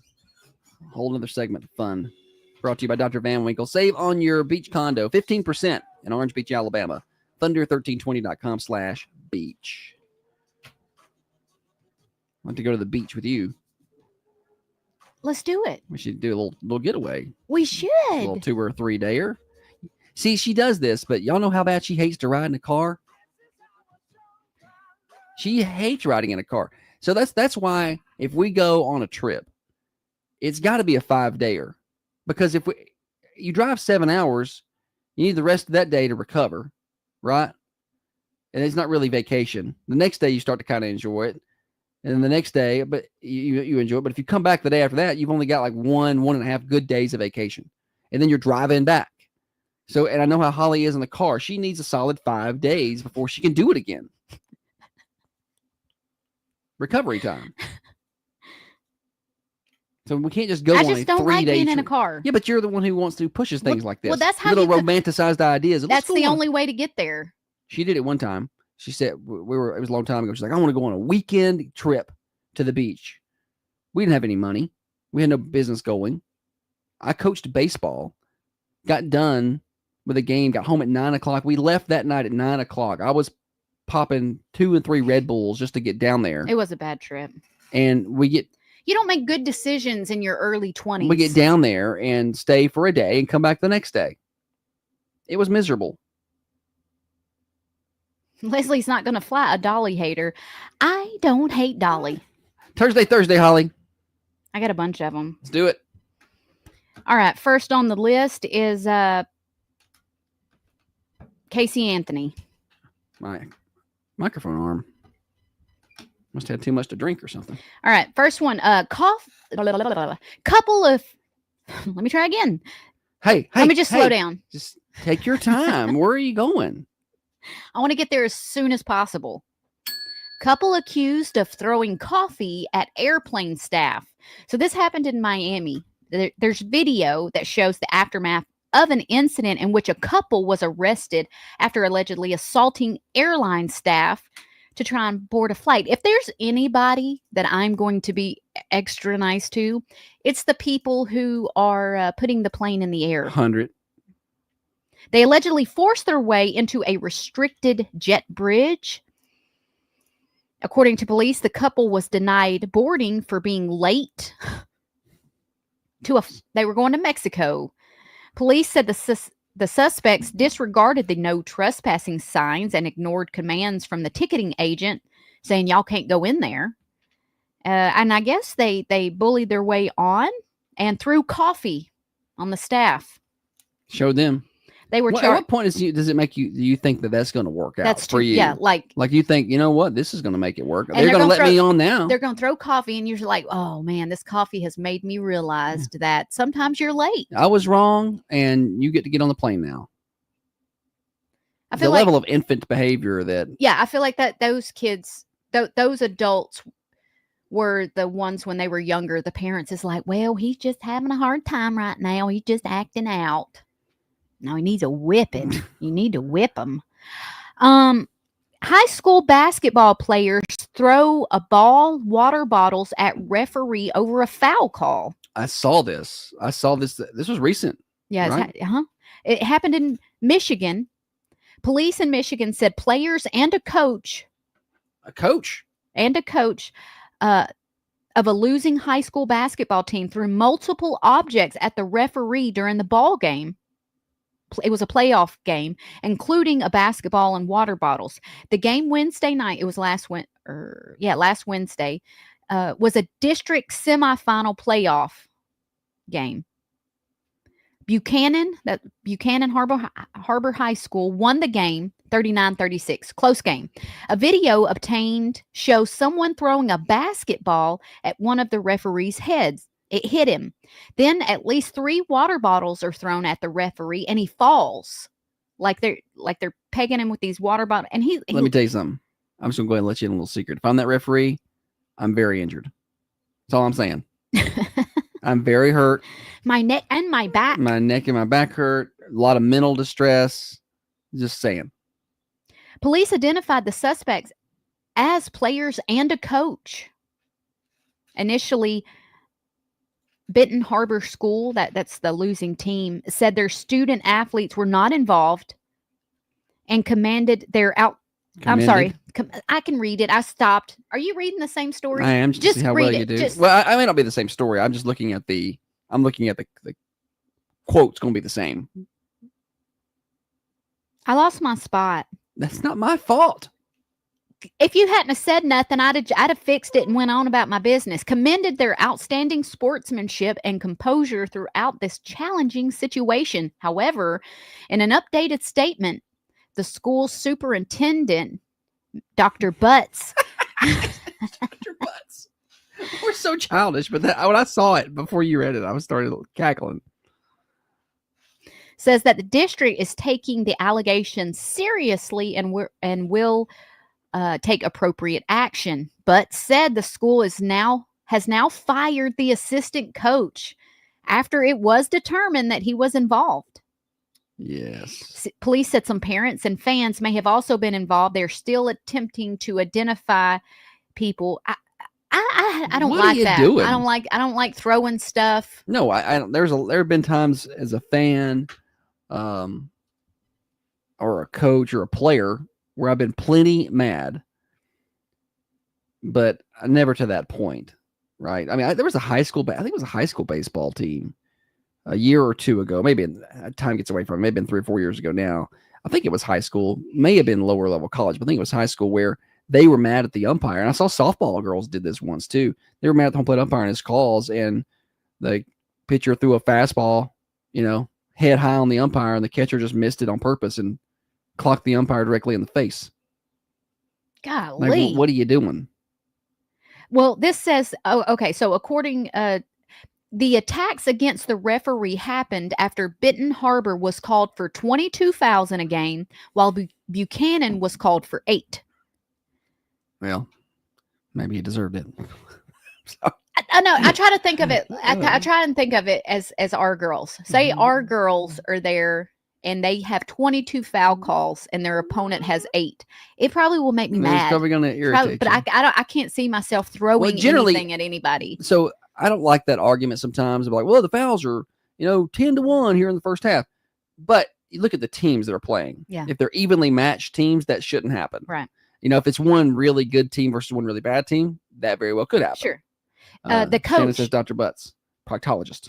Whole other segment of fun. Brought to you by Dr. Van Winkle. Save on your beach condo 15% in Orange Beach, Alabama. Thunder1320.com/beach. I want to go to the beach with you. Let's do it. We should do a little getaway. We should. A little 2 or 3 dayer. See, she does this, but y'all know how bad she hates to ride in a car? She hates riding in a car. So that's why if we go on a trip, it's got to be a 5-dayer. Because if you drive 7 hours, you need the rest of that day to recover, right? And it's not really vacation. The next day you start to kind of enjoy it. And then the next day, but you enjoy it. But if you come back the day after that, you've only got like 1.5 good days of vacation. And then you're driving back. So, and I know how Holly is in the car. She needs a solid 5 days before she can do it again. Recovery time. So we can't just go on a 3-day don't like being in a trip. car. Yeah, but you're the one who pushes things like this. Well, that's how little you romanticized ideas. That's the only way to get there. She did it one time. She said it was a long time ago. She's like, I want to go on a weekend trip to the beach. We didn't have any money. We had no business going. I coached baseball, got done with a game, got home at 9:00. We left that night at 9:00. I was popping 2 and 3 Red Bulls just to get down there. It was a bad trip. And you don't make good decisions in your early 20s. We get down there and stay for a day and come back the next day. It was miserable. Leslie's not going to fly, a Dolly hater. I don't hate Dolly. Thursday, Holly. I got a bunch of them. Let's do it. All right. First on the list is Casey Anthony. My microphone arm. Must have too much to drink or something. All right. First one. Couple of. Let me try again. Hey. Let me just slow down. Just take your time. Where are you going? I want to get there as soon as possible. Couple accused of throwing coffee at airplane staff. So this happened in Miami. There's video that shows the aftermath of an incident in which a couple was arrested after allegedly assaulting airline staff to try and board a flight. If there's anybody that I'm going to be extra nice to, it's the people who are putting the plane in the air. 100. They allegedly forced their way into a restricted jet bridge. According to police, the couple was denied boarding for being late. They were going to Mexico. Police said the suspects disregarded the no trespassing signs and ignored commands from the ticketing agent saying y'all can't go in there. And I guess they bullied their way on and threw coffee on the staff. Showed them. They were. At what point does it make you think that that's going to work out for you? Yeah, like you think, you know what, this is going to make it work. They're going to let me on now. They're going to throw coffee, and you're like, oh man, this coffee has made me realize that sometimes you're late. I was wrong, and you get to get on the plane now. I feel the level of infant behavior that. Yeah, I feel like that those kids, those adults, were the ones when they were younger. The parents is like, well, he's just having a hard time right now. He's just acting out. No, he needs a whipping. You need to whip him. High school basketball players throw water bottles at referee over a foul call. I saw this. This was recent. Yeah. Right? It happened in Michigan. Police in Michigan said players and a coach. Of a losing high school basketball team threw multiple objects at the referee during the ball game. It was a playoff game, including a basketball and water bottles. The game Wednesday night, it was last Wednesday, was a district semifinal playoff game. Buchanan Harbor High School won the game 39-36. Close game. A video obtained shows someone throwing a basketball at one of the referee's heads. It hit him. Then at least 3 water bottles are thrown at the referee, and he falls like they're pegging him with these water bottles. And let me tell you something. I'm just gonna go ahead and let you in a little secret. If I'm that referee, I'm very injured. That's all I'm saying. I'm very hurt. My neck and my back. My neck and my back hurt. A lot of mental distress. Just saying. Police identified the suspects as players and a coach. Initially, Benton Harbor School, that's the losing team, said their student athletes were not involved and commanded their out. I'm sorry. I can read it. I stopped. Are you reading the same story? I am, just to see how read well it. you do. Well, I may not be the same story. I'm just looking at the quote's going to be the same. I lost my spot. That's not my fault. If you hadn't have said nothing, I'd have fixed it and went on about my business. Commended their outstanding sportsmanship and composure throughout this challenging situation. However, in an updated statement, the school superintendent, Dr. Butts. Dr. Butts. We're so childish, but when I saw it before you read it, I was started cackling. Says that the district is taking the allegations seriously and will take appropriate action. But said the school has now fired the assistant coach after it was determined that he was involved. Yes. Police said some parents and fans may have also been involved. They're still attempting to identify people. I don't What like are you that. doing? I don't like throwing stuff. No, I don't. There have been times as a fan, or a coach or a player where I've been plenty mad, but never to that point, right? I mean, there was a high school. I think it was a high school baseball team a year or two ago. Maybe time gets away from it. Maybe been 3 or 4 years ago now. I think it was high school. May have been lower level college, but I think it was high school where they were mad at the umpire. And I saw softball girls did this once too. They were mad at the home plate umpire and his calls, and the pitcher threw a fastball, head high on the umpire, and the catcher just missed it on purpose and clocked the umpire directly in the face. Golly. Like, what are you doing? Well, this says, okay, so according, the attacks against the referee happened after Benton Harbor was called for 22 fouls in a game, while Buchanan was called for 8. Well, maybe he deserved it. I know. I try to think of it. I try and think of it as our girls. Say our girls are there and they have 22 foul calls and their opponent has 8. It probably will make me mad. It's probably going to irritate but you. I can't see myself throwing anything at anybody. So I don't like that argument sometimes. Like, well, the fouls are 10-1 here in the first half, but you look at the teams that are playing. Yeah. If they're evenly matched teams, that shouldn't happen. Right. If it's one really good team versus one really bad team, that very well could happen. Sure. The Shannon coach says Dr. Butts, proctologist.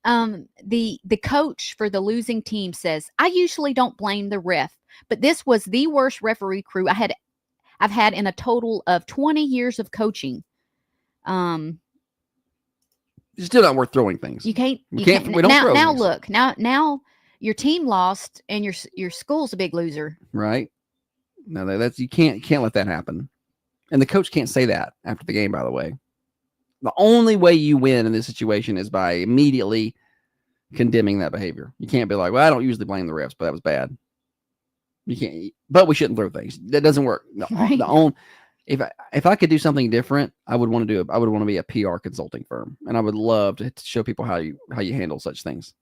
The coach for the losing team says, I usually don't blame the ref, but this was the worst referee crew I've had in a total of 20 years of coaching. It's still not worth throwing things. You can't. We don't throw now things. look. Now your team lost and your school's a big loser. Right. No, that's you can't let that happen. And the coach can't say that after the game, by the way. The only way you win in this situation is by immediately condemning that behavior. You can't be like, well, I don't usually blame the refs, but that was bad. You can't, but we shouldn't throw things. That doesn't work. Right. If I could do something different, I would want to be a PR consulting firm, and I would love to show people how you handle such things.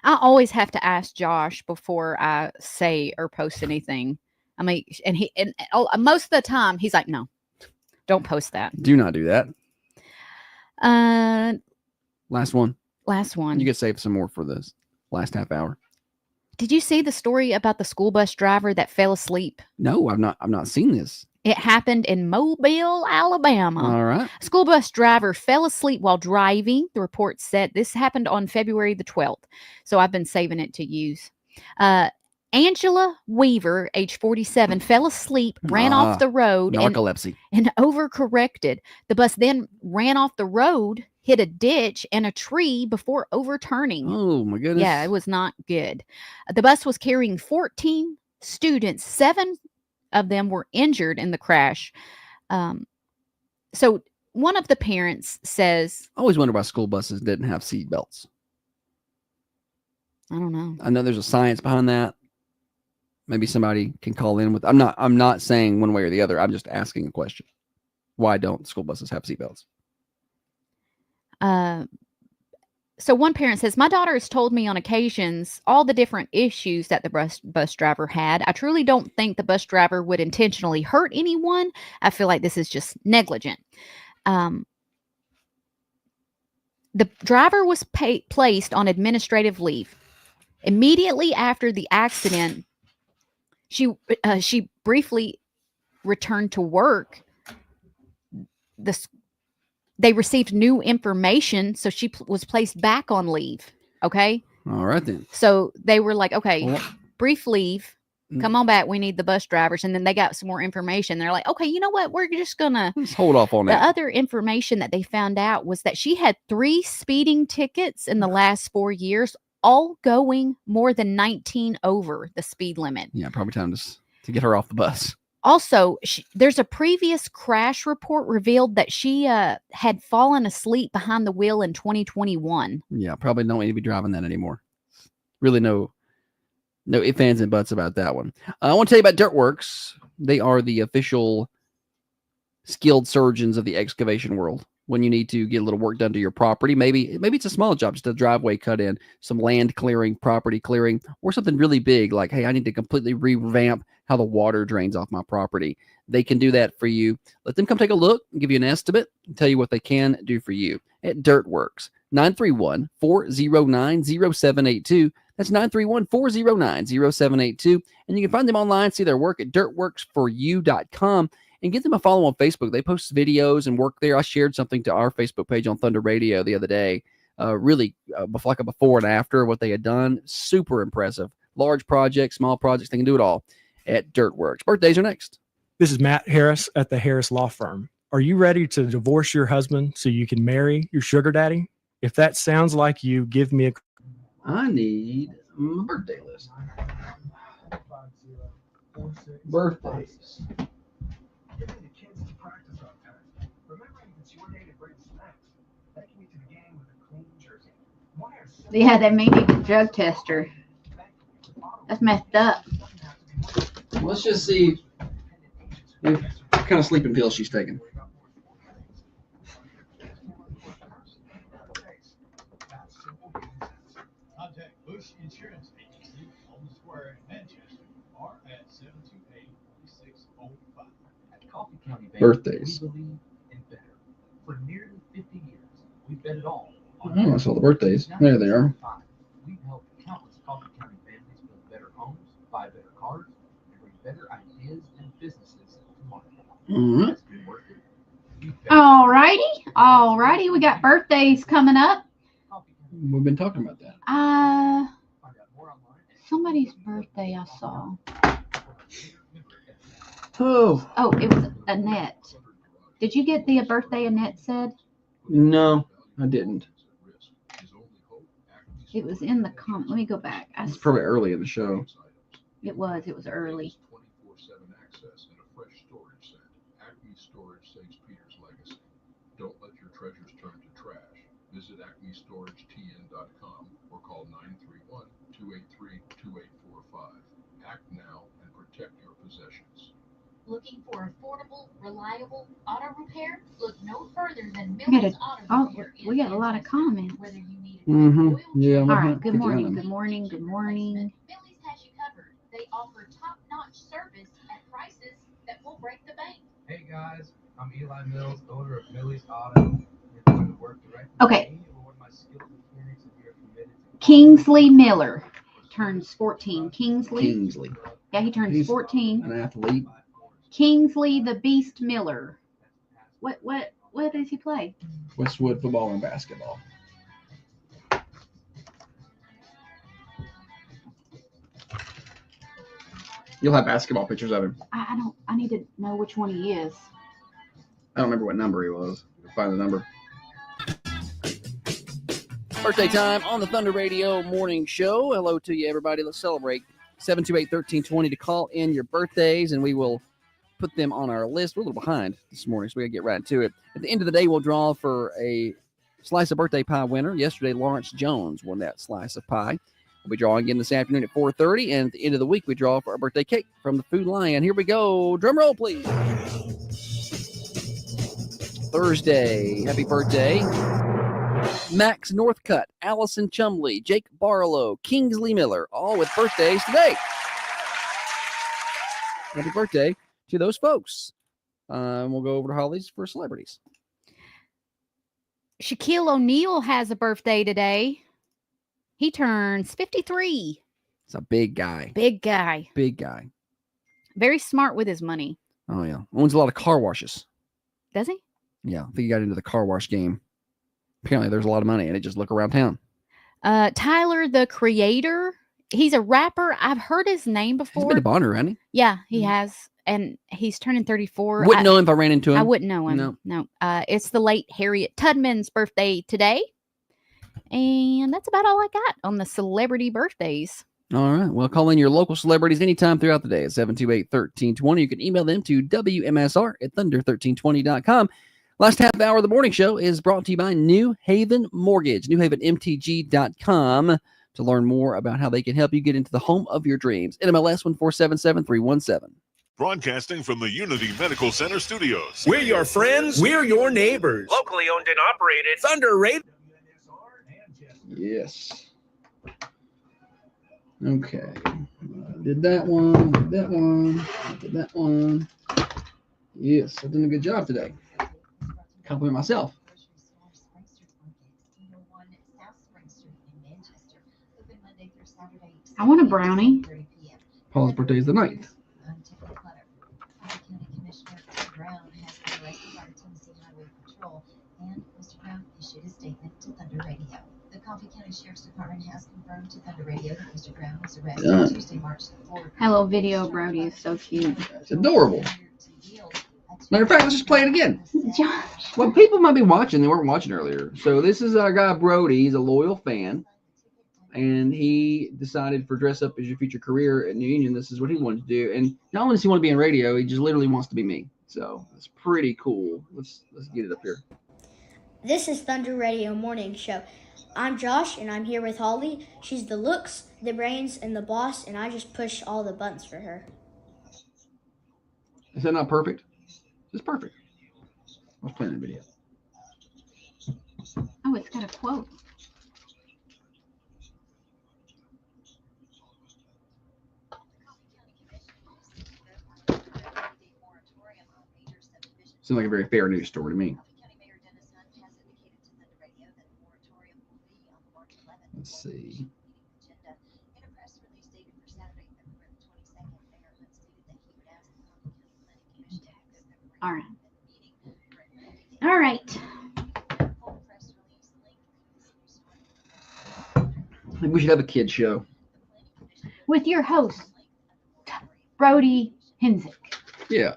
I always have to ask Josh before I say or post anything. I mean, and most of the time he's like, no, don't post that. Do not do that. Last one. You get save some more for this last half hour. Did you see the story about the school bus driver that fell asleep? No, I've not seen this. It happened in Mobile, Alabama. All right. A school bus driver fell asleep while driving. The report said this happened on February the 12th. So I've been saving it to use. Angela Weaver, age 47, fell asleep, ran off the road, narcolepsy, and overcorrected. The bus then ran off the road, hit a ditch and a tree before overturning. Oh, my goodness. Yeah, it was not good. The bus was carrying 14 students. 7 of them were injured in the crash. So one of the parents says, I always wonder why school buses didn't have seat belts. I don't know. I know there's a science behind that. Maybe somebody can call in with. I'm not saying one way or the other. I'm just asking a question. Why don't school buses have seatbelts? So one parent says, my daughter has told me on occasions all the different issues that the bus driver had. I truly don't think the bus driver would intentionally hurt anyone. I feel like this is just negligent. The driver was placed on administrative leave. Immediately after the accident, she briefly returned to work. They received new information, so she was placed back on leave. Okay. All right then. So they were like, okay, Well, brief leave. Come on back. We need the bus drivers. And then they got some more information. They're like, okay, you know what? We're just gonna let's hold off on The that. other information that they found out was that she had 3 speeding tickets in the last 4 years, all going more than 19 over the speed limit. Yeah, probably time to get her off the bus. Also, there's a previous crash report revealed that she had fallen asleep behind the wheel in 2021. Yeah, probably don't need to be driving that anymore. Really no ifs, ands, and buts about that one. I want to tell you about Dirtworks. They are the official skilled surgeons of the excavation world. When you need to get a little work done to your property, maybe it's a small job, just a driveway cut in, some land clearing, property clearing, or something really big like, hey, I need to completely revamp how the water drains off my property. They can do that for you. Let them come take a look and give you an estimate and tell you what they can do for you at Dirtworks. 931-409-0782. That's 931-409-0782. And you can find them online, see their work at dirtworksforyou.com. And give them a follow on Facebook. They post videos and work there. I shared something to our Facebook page on Thunder Radio the other day. Like a before and after what they had done. Super impressive. Large projects, small projects. They can do it all at Dirtworks. Birthdays are next. This is Matt Harris at the Harris Law Firm. Are you ready to divorce your husband so you can marry your sugar daddy? If that sounds like you, give me a... I need my birthday list. Birthdays. Yeah, they may need a drug tester. That's messed up. Let's just see what kind of sleeping pills she's taking. Contact Bush Insurance Agency on the square in Manchester or at 728-4605. At Coffee County Bank, Birthdays. we believe in better. For nearly 50 years, we've bet it all on Oh, I saw the birthdays. There they are. We've helped countless Coffee County families build better homes, buy better cars, and bring better ideas and businesses to market. Mm-hmm. It's been worth it. All righty. We got birthdays coming up. We've been talking about that. Somebody's birthday I saw. Oh, it was Annette. Did you get the birthday Annette said? No, I didn't. It was in the Let me go back. It's probably early in the show. It was early. 24/7 access and a fresh storage set. Acme Storage St. Peter's legacy. Don't let your treasures turn to trash. Visit acmestoragetn.com or call 931-283-2845. Act now and protect your possessions. Looking for affordable, reliable auto repair? Look no further than We Millie's Auto Repair. got a lot of comments. Whether you need Mm-hmm. Yeah. All right. Good morning. Millie's has you covered. They offer top-notch service at prices that will break the bank. Hey guys, I'm Eli Mills, owner of Millie's Auto. You're going to work directly Okay. with me or one of my skilled mechanics if you're committed to Kingsley Miller turns 14. Kingsley. Yeah, he turns He's 14. an athlete. Kingsley the Beast Miller. What does he play? Westwood football and basketball. You'll have basketball pictures of him. I need to know which one he is. I don't remember what number he was. I'll find the number. Birthday time on the Thunder Radio Morning Show. Hello to you, everybody. Let's celebrate. 728-1320 to call in your birthdays, and we will put them on our list. We're a little behind this morning, so we got to get right to it. At the end of the day, we'll draw for a slice of birthday pie winner. Yesterday, Lawrence Jones won that slice of pie. We'll be drawing again this afternoon at 4:30, and at the end of the week, we draw for our birthday cake from the Food Lion. Here we go. Drum roll, please. Thursday. Happy birthday. Max Northcutt, Allison Chumley, Jake Barlow, Kingsley Miller, all with birthdays today. Happy birthday to those folks. We'll go over to Holly's for celebrities. Shaquille O'Neal has a birthday today. He turns 53. It's a big guy. Big guy. Big guy. Very smart with his money. Oh, yeah. Owns a lot of car washes. Does he? Yeah. I think he got into the car wash game. Apparently, there's a lot of money in it. Just look around town. Tyler, the Creator. He's a rapper. I've heard his name before. He's been a Bonner, hasn't he? Yeah, he has. And he's turning 34. Wouldn't know him if I ran into him. I wouldn't know him. No. It's the late Harriet Tubman's birthday today. And that's about all I got on the celebrity birthdays. All right. Well, call in your local celebrities anytime throughout the day at 728-1320. You can email them to WMSR@thunder1320.com. Last half hour of the morning show is brought to you by New Haven Mortgage, newhavenmtg.com, to learn more about how they can help you get into the home of your dreams. NMLS 1477317. Broadcasting from the Unity Medical Center studios. We're your friends. We're your neighbors. Locally owned and operated. Thunder Radio. Yes. Okay. Did that one. Did that one. Did that one. Yes, I've done a good job today. Compliment myself. I want a brownie. Paul's birthday is the 9th. And Mr. Brown issued a statement to Thunder Radio. The Coffee County Sheriff's Department has confirmed to Thunder Radio that Mr. Brown was arrested Tuesday, March 4th. Hello, video Brody is so cute. It's adorable. Matter of fact, let's just play it again. Josh. Well, people might be watching. They weren't watching earlier. So this is our guy, Brody. He's a loyal fan. And he decided for Dress Up As Your Future Career at New Union, this is what he wanted to do. And not only does he want to be on radio, he just literally wants to be me. So it's pretty cool. Let's get it up here. This is Thunder Radio Morning Show. I'm Josh, and I'm here with Holly. She's the looks, the brains, and the boss, and I just push all the buttons for her. Is that not perfect? It's perfect. Let's play that video. Oh, it's got a quote. Seems like a very fair news story to me. Let's see. All right. All right. I think we should have a kid show. With your host, Brody Hensick. Yeah.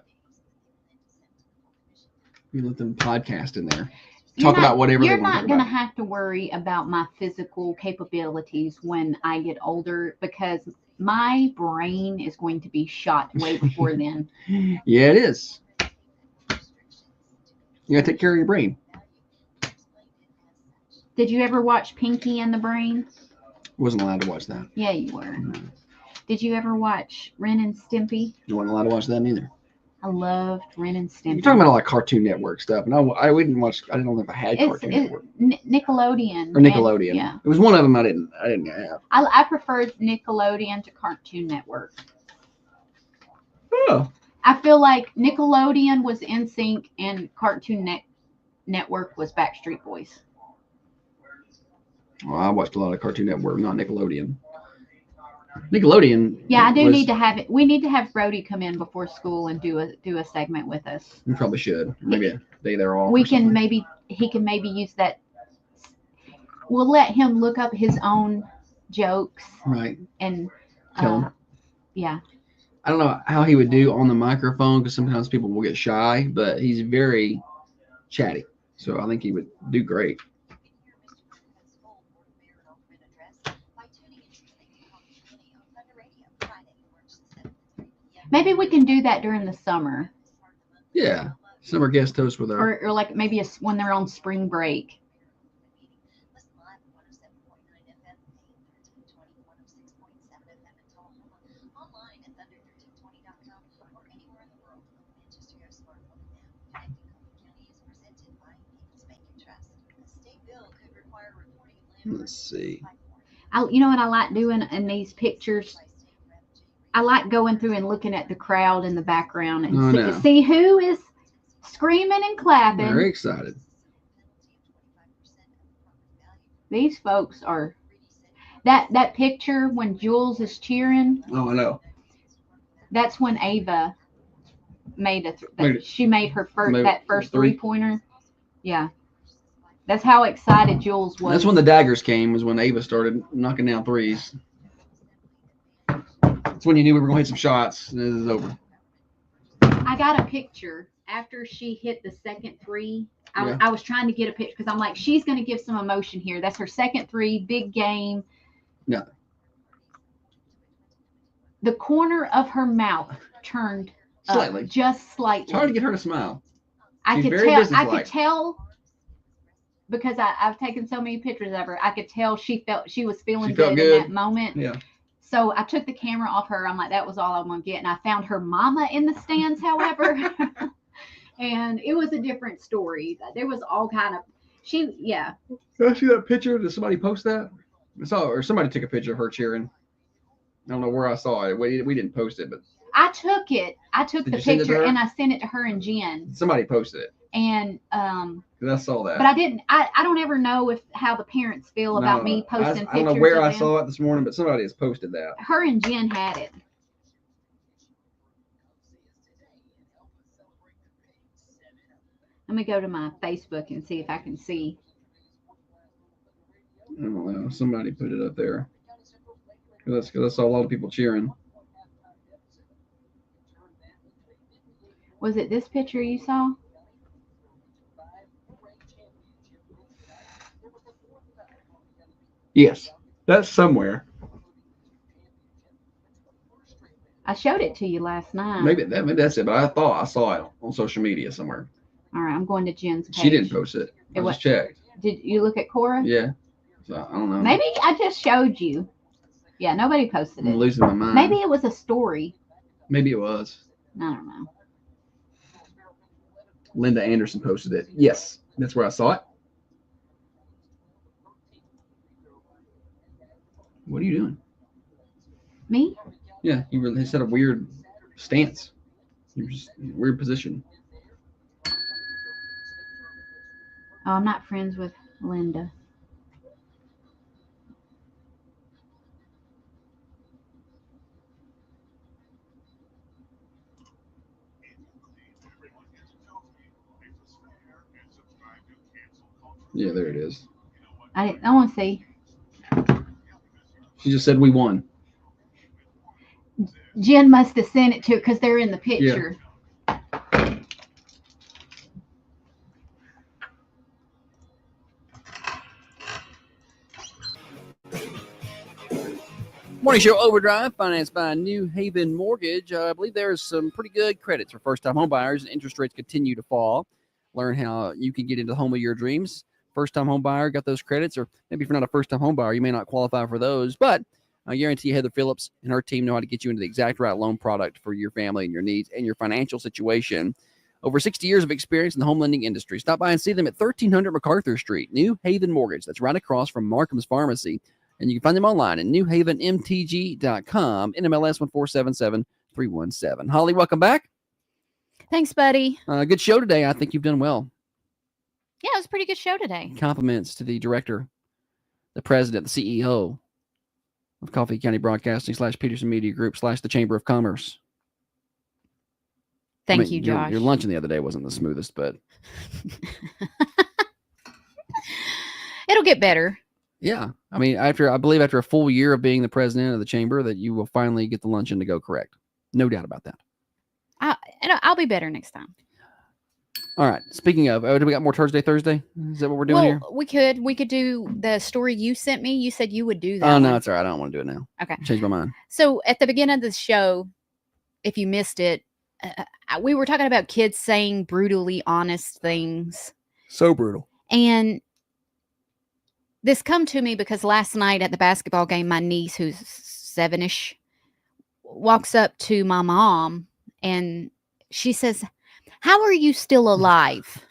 We let them podcast in there. Talk about whatever they want. You're not going to have to worry about my physical capabilities when I get older because my brain is going to be shot way before then. Yeah, it is. You got to take care of your brain. Did you ever watch Pinky and the Brain? Wasn't allowed to watch that. Yeah, you were. No. Did you ever watch Ren and Stimpy? You weren't allowed to watch that either. I loved Ren and Stimpy. You're talking about all like Cartoon Network stuff, and I didn't watch. I didn't know if I had Cartoon Network. Nickelodeon. Or Nickelodeon. And, yeah. It was one of them I didn't have. I preferred Nickelodeon to Cartoon Network. Oh. I feel like Nickelodeon was NSYNC and Cartoon Network was Backstreet Boys. Well, I watched a lot of Cartoon Network, not Nickelodeon. Nickelodeon. Yeah, I do need to have it. We need to have Brody come in before school and do a segment with us. We probably should. Maybe a day they're off. He can maybe use that. We'll let him look up his own jokes. Right. And tell him. Yeah. I don't know how he would do on the microphone because sometimes people will get shy, but he's very chatty. So I think he would do great. Maybe we can do that during the summer. Yeah. Summer guest host with our. Or like maybe when they're on spring break. Let's see. You know what I like doing in these pictures? I like going through and looking at the crowd in the background and see who is screaming and clapping. Very excited. These folks are that picture when Jules is cheering. Oh, I know. That's when Ava made Made she made her first three. 3-pointer. Yeah, that's how excited Jules was. That's when the daggers came. Was when Ava started knocking down threes. That's when you knew we were going to hit some shots, and it was over. I got a picture after she hit the second three. I was trying to get a picture because I'm like, she's going to give some emotion here. That's her second three, big game. No. The corner of her mouth turned Slightly. Just slightly. It's hard to get her to smile. I could tell because I've taken so many pictures of her. I could tell she was feeling good in that moment. Yeah. So I took the camera off her. I'm like, that was all I want to get. And I found her mama in the stands, however. And it was a different story. There was all kind of Did I see that picture? Did somebody post that? Or somebody took a picture of her cheering. I don't know where I saw it. We didn't post it, but I took it. I took the picture and I sent it to her and Jen. Somebody posted it. And I saw that. But I didn't. I don't ever know how the parents feel about me posting pictures. I don't know where I saw it this morning, but somebody has posted that. Her and Jen had it. Let me go to my Facebook and see if I can see. I don't know. Somebody put it up there. Because I saw a lot of people cheering. Was it this picture you saw? Yes, that's somewhere. I showed it to you last night. Maybe that's it, but I thought I saw it on social media somewhere. All right, I'm going to Jen's page. She didn't post it. I just checked. Did you look at Cora? Yeah. So I don't know. Maybe I just showed you. Yeah, nobody posted it. I'm losing my mind. Maybe it was a story. Maybe it was. I don't know. Linda Anderson posted it. Yes, that's where I saw it. What are you doing? Me? Yeah, you set a weird stance. You're just in a weird position. Oh, I'm not friends with Linda. Yeah, there it is. I want to see. She just said we won. Jen must have sent it to because they're in the picture. Yeah. Morning Show Overdrive, financed by New Haven Mortgage. I believe there's some pretty good credits for first-time home buyers, and interest rates continue to fall. Learn how you can get into the home of your dreams. First-time home buyer, got those credits, or maybe if you're not a first-time home buyer, you may not qualify for those, but I guarantee Heather Phillips and her team know how to get you into the exact right loan product for your family and your needs and your financial situation. Over 60 years of experience in the home lending industry. Stop by and see them at 1300 MacArthur Street, New Haven Mortgage. That's right across from Markham's Pharmacy. And you can find them online at newhavenmtg.com, NMLS 1477317. Holly, welcome back. Thanks, buddy. Good show today. I think you've done well. Yeah, it was a pretty good show today. Compliments to the director, the president, the CEO of Coffee County Broadcasting / Peterson Media Group / the Chamber of Commerce. Thank you, Josh. Your luncheon the other day wasn't the smoothest, but it'll get better. Yeah. I mean, I believe after a full year of being the president of the chamber that you will finally get the luncheon to go correct. No doubt about that. I'll be better next time. All right. Speaking of, do we got more Thursday? Is that what we're doing here? We could do the story you sent me. You said you would do that. Oh, no, it's all right. I don't want to do it now. Okay. Change my mind. So at the beginning of the show, if you missed it, we were talking about kids saying brutally honest things. So brutal. And this come to me because last night at the basketball game, my niece, who's 7-ish, walks up to my mom and she says, "How are you still alive?"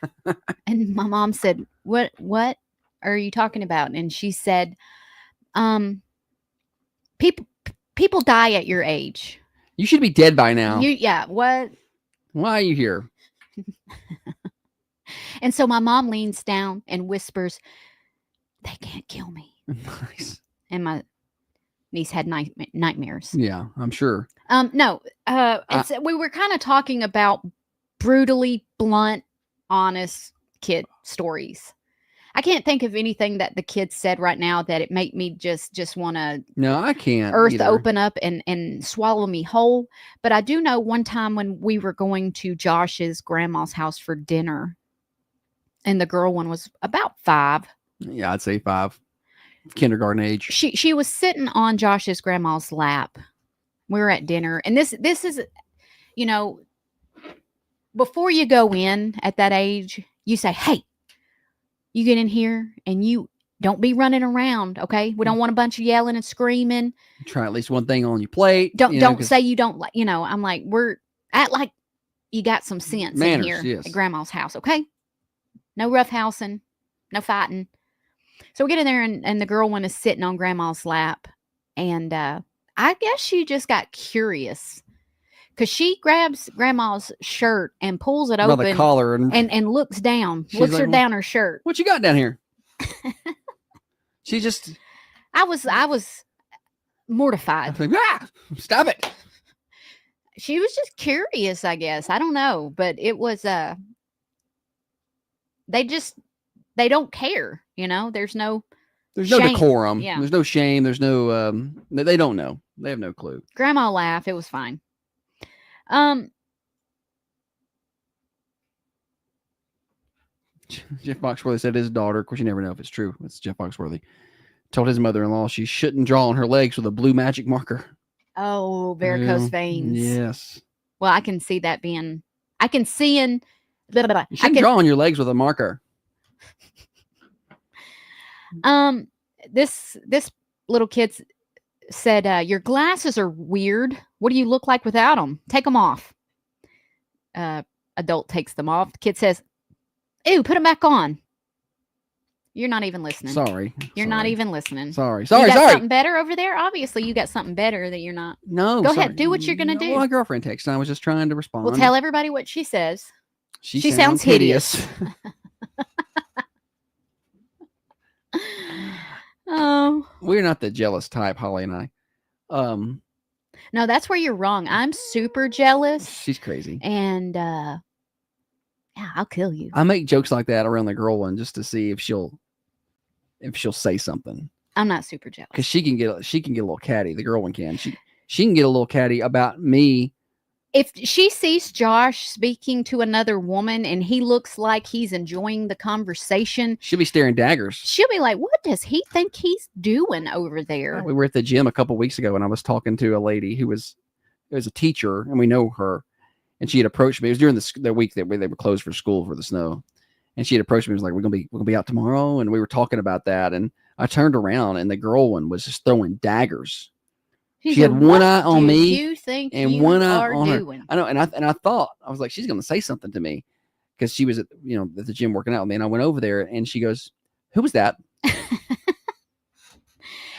And my mom said, What are you talking about? And she said, people die at your age. You should be dead by now. What? Why are you here? And so my mom leans down and whispers, they can't kill me. Nice. And my niece had nightmares. Yeah, I'm sure. No, we were kind of talking about brutally blunt, honest kid stories. I can't think of anything that the kids said right now that it make me just want to No, I can't. earth either. open up and swallow me whole. But I do know one time when we were going to Josh's grandma's house for dinner, and the girl one was about 5. Yeah, I'd say 5. Kindergarten age. She was sitting on Josh's grandma's lap. We were at dinner, and this is, you know, before you go in at that age, you say, "Hey, you get in here and you don't be running around, okay? We don't want a bunch of yelling and screaming. Try at least one thing on your plate. Don't say you don't like, I'm like, we're act like you got some sense Manners, in here yes. at grandma's house, okay? No roughhousing, no fighting." So we get in there and the girl one is sitting on grandma's lap. And I guess she just got curious because she grabs grandma's shirt and pulls it By open the collar and looks down, She's looks like, her down her shirt. What you got down here? She just. I was mortified. Like, stop it. She was just curious, I guess. I don't know, but it was they don't care, There's no shame. Decorum. Yeah. There's no shame. There's no they don't know. They have no clue. Grandma laughed. It was fine. Jeff Foxworthy said his daughter, of course you never know if it's true. It's Jeff Foxworthy. Told his mother-in-law she shouldn't draw on her legs with a blue magic marker. Oh, varicose veins. Yes. Well, I can see that being. I can see in. You shouldn't draw on your legs with a marker. This little kid said, "Your glasses are weird. What do you look like without them? Take them off." Adult takes them off. The kid says, "Ew, put them back on." You're not even listening. Sorry. You're not even listening. Sorry. You got Sorry. something better over there? Obviously, you got something better that you're not. No. Go sorry. ahead. Do what you're going to do. Well, my girlfriend texted. I was just trying to respond. Well, tell everybody what she says. She sounds hideous. Oh. We're not the jealous type, Holly and I. No, that's where you're wrong. I'm super jealous. She's crazy. And yeah, I'll kill you. I make jokes like that around the girl one just to see if she'll say something. I'm not super jealous. Because she can get a little catty. The girl one can. She can get a little catty about me. If she sees Josh speaking to another woman and he looks like he's enjoying the conversation, she'll be staring daggers. She'll be like, "What does he think he's doing over there?" We were at the gym a couple weeks ago and I was talking to a lady who was a teacher and we know her. And she had approached me. It was during the week that they were closed for school for the snow. And she had approached me and was like, we're gonna be out tomorrow. And we were talking about that. And I turned around and the girl one was just throwing daggers. She had one eye on me you think and you one eye are on doing? her. I know, and I thought, I was like, she's gonna say something to me because she was at the gym working out with me. And I went over there and she goes, "Who was that?"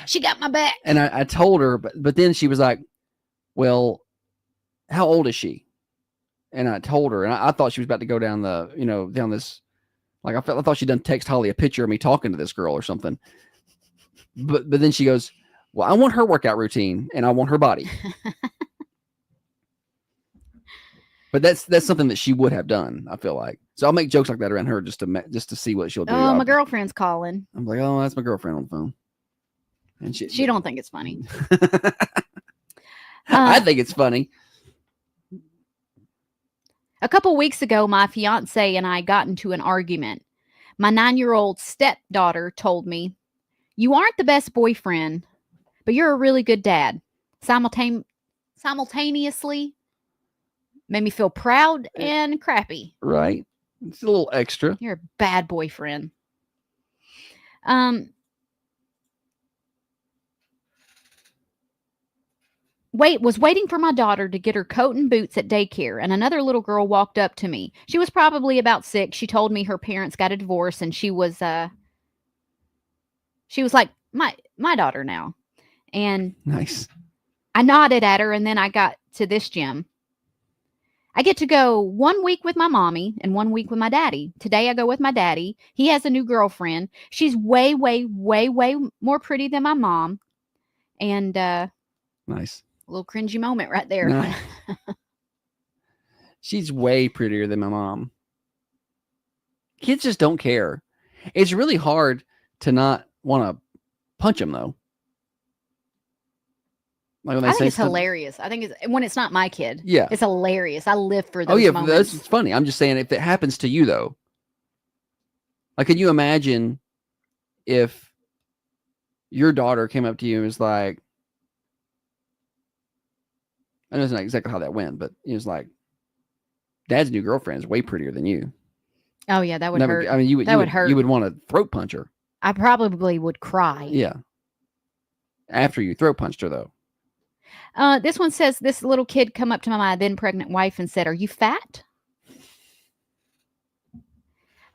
She got my back. And I told her, but then she was like, "Well, how old is she?" And I told her, and I thought she was about to go down down this, like I thought she'd done text Holly a picture of me talking to this girl or something. But then she goes, "Well, I want her workout routine and I want her body." But that's something that she would have done, I feel like. So I'll make jokes like that around her just to see what she'll do. Oh, my girlfriend's calling. I'm like, "Oh, that's my girlfriend on the phone," and she don't think it's funny. I think it's funny. A couple weeks ago, my fiance and I got into an argument. My 9-year-old stepdaughter told me, "You aren't the best boyfriend, but you're a really good dad." Simultaneously made me feel proud and crappy. Right. It's a little extra. You're a bad boyfriend. Was waiting for my daughter to get her coat and boots at daycare, and another little girl walked up to me. She was probably about 6. She told me her parents got a divorce, and she was like my daughter now. And nice. I nodded at her, and then I got to this gym. I get to go 1 week with my mommy and 1 week with my daddy. Today I go with my daddy. He has a new girlfriend. She's way, way, way, way more pretty than my mom. And Nice. a little cringy moment right there. Nice. She's way prettier than my mom. Kids just don't care. It's really hard to not want to punch them, though. Like when they I think say it's hilarious. I think it's when it's not my kid. Yeah. It's hilarious. I live for those Oh, yeah, moments. that's funny. I'm just saying if it happens to you, though. Like, can you imagine if your daughter came up to you and was like, I know it's not exactly how that went, but it was like, Dad's new girlfriend is way prettier than you. Oh, yeah, that would hurt. I mean, you would hurt. You would want to throat punch her. I probably would cry. Yeah. After you throat punched her, though. This one says, this little kid come up to my then pregnant wife and said, "Are you fat?"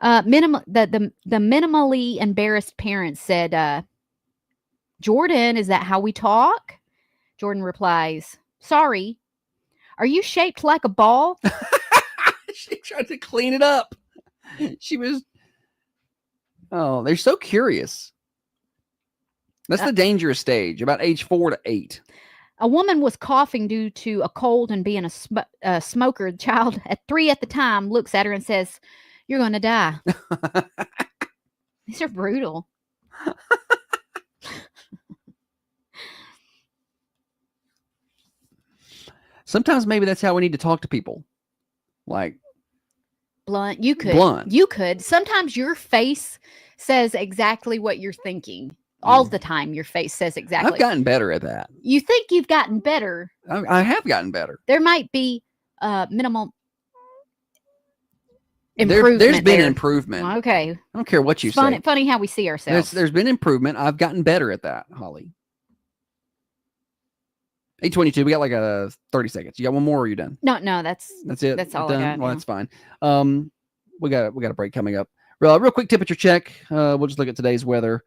The minimally embarrassed parent said, "Jordan, is that how we talk?" Jordan replies, "Sorry. Are you shaped like a ball?" She tried to clean it up. She was. Oh, they're so curious. That's the dangerous stage, about age 4 to 8. A woman was coughing due to a cold and being a smoker. The child at 3 at the time looks at her and says, "You're going to die." These are brutal. Sometimes maybe that's how we need to talk to people. Like, blunt. You could. Blunt. You could. Sometimes your face says exactly what you're thinking. All the time, your face says exactly. I've gotten better at that. You think you've gotten better. I have gotten better. There might be minimal improvement. There's been there. improvement. Okay. I don't care what you say. Funny how we see ourselves. There's been improvement. I've gotten better at that, Holly. 8:22. We got like 30 seconds. You got one more, or are you done? No, that's it. That's all done? I got. Well, that's fine. We got a break coming up. Real quick temperature check. We'll just look at today's weather.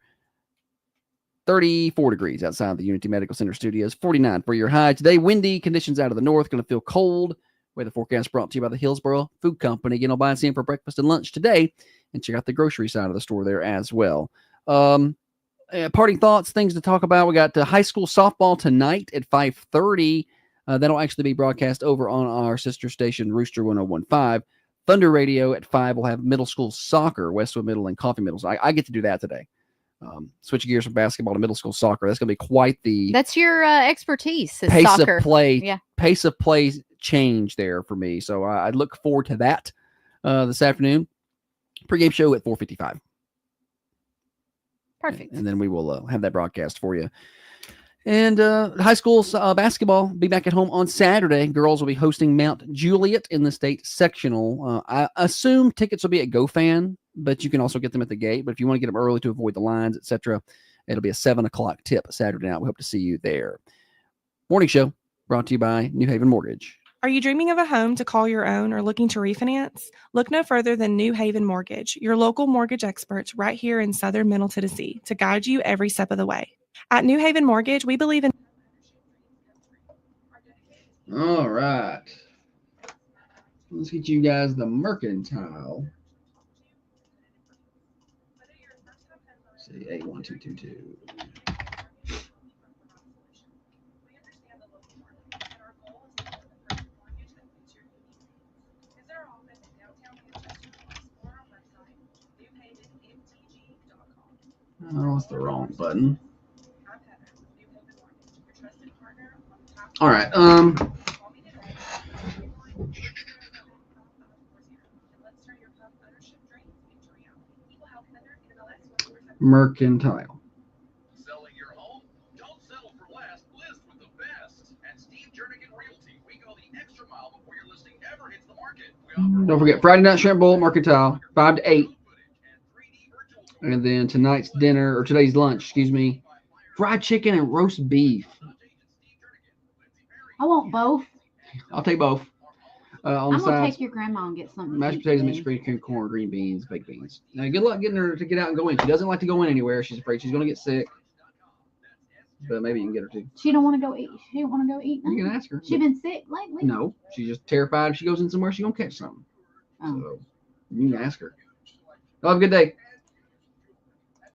34 degrees outside the Unity Medical Center studios. 49 for your high today. Windy conditions out of the north. Going to feel cold. Weather forecast brought to you by the Hillsboro Food Company. Again, I'll buy and see them for breakfast and lunch today, and check out the grocery side of the store there as well. Parting thoughts, things to talk about. We got high school softball tonight at 5:30. That'll actually be broadcast over on our sister station, Rooster 101.5. Thunder Radio at 5 will have middle school soccer, Westwood Middle and Coffee Middle. So I get to do that today. Switch gears from basketball to middle school soccer. That's going to be quite the That's your expertise. Is pace soccer. of play. Yeah. Pace of play change there for me. So I look forward to that this afternoon. Pre-game show at 4:55. Perfect. And then we will have that broadcast for you. And high school basketball be back at home on Saturday. Girls will be hosting Mount Juliet in the state sectional. I assume tickets will be at GoFan, but you can also get them at the gate. But if you want to get them early to avoid the lines, etc., it'll be a 7 o'clock tip Saturday night. We hope to see you there. Morning show brought to you by New Haven Mortgage. Are you dreaming of a home to call your own or looking to refinance? Look no further than New Haven Mortgage, your local mortgage experts right here in southern Middle Tennessee to guide you every step of the way. At New Haven Mortgage, we believe in... All right. Let's get you guys the Mercantile. Let's see, 81222. Oh, that's the wrong button. All right. Mercantile. Selling your home? Don't settle for less. List with the best. At Steve Jernigan Realty, we go the extra mile before your listing ever hits the market. Don't forget Friday night shrimp bowl, Mercantile, 5 to 8. And then tonight's dinner, or today's lunch, excuse me, fried chicken and roast beef. I want both. I'll take both. On I'm the going to sides, take your grandma and get something. mashed potatoes, mixed green corn, green beans, baked beans. Now, good luck getting her to get out and go in. She doesn't like to go in anywhere. She's afraid she's going to get sick. but maybe you can get her to. She don't want to go eat. She don't want to go eat. You can ask her. She been sick lately. No, she's just terrified. If she goes in somewhere, she's gonna catch something. Oh. So you can ask her. Have a good day.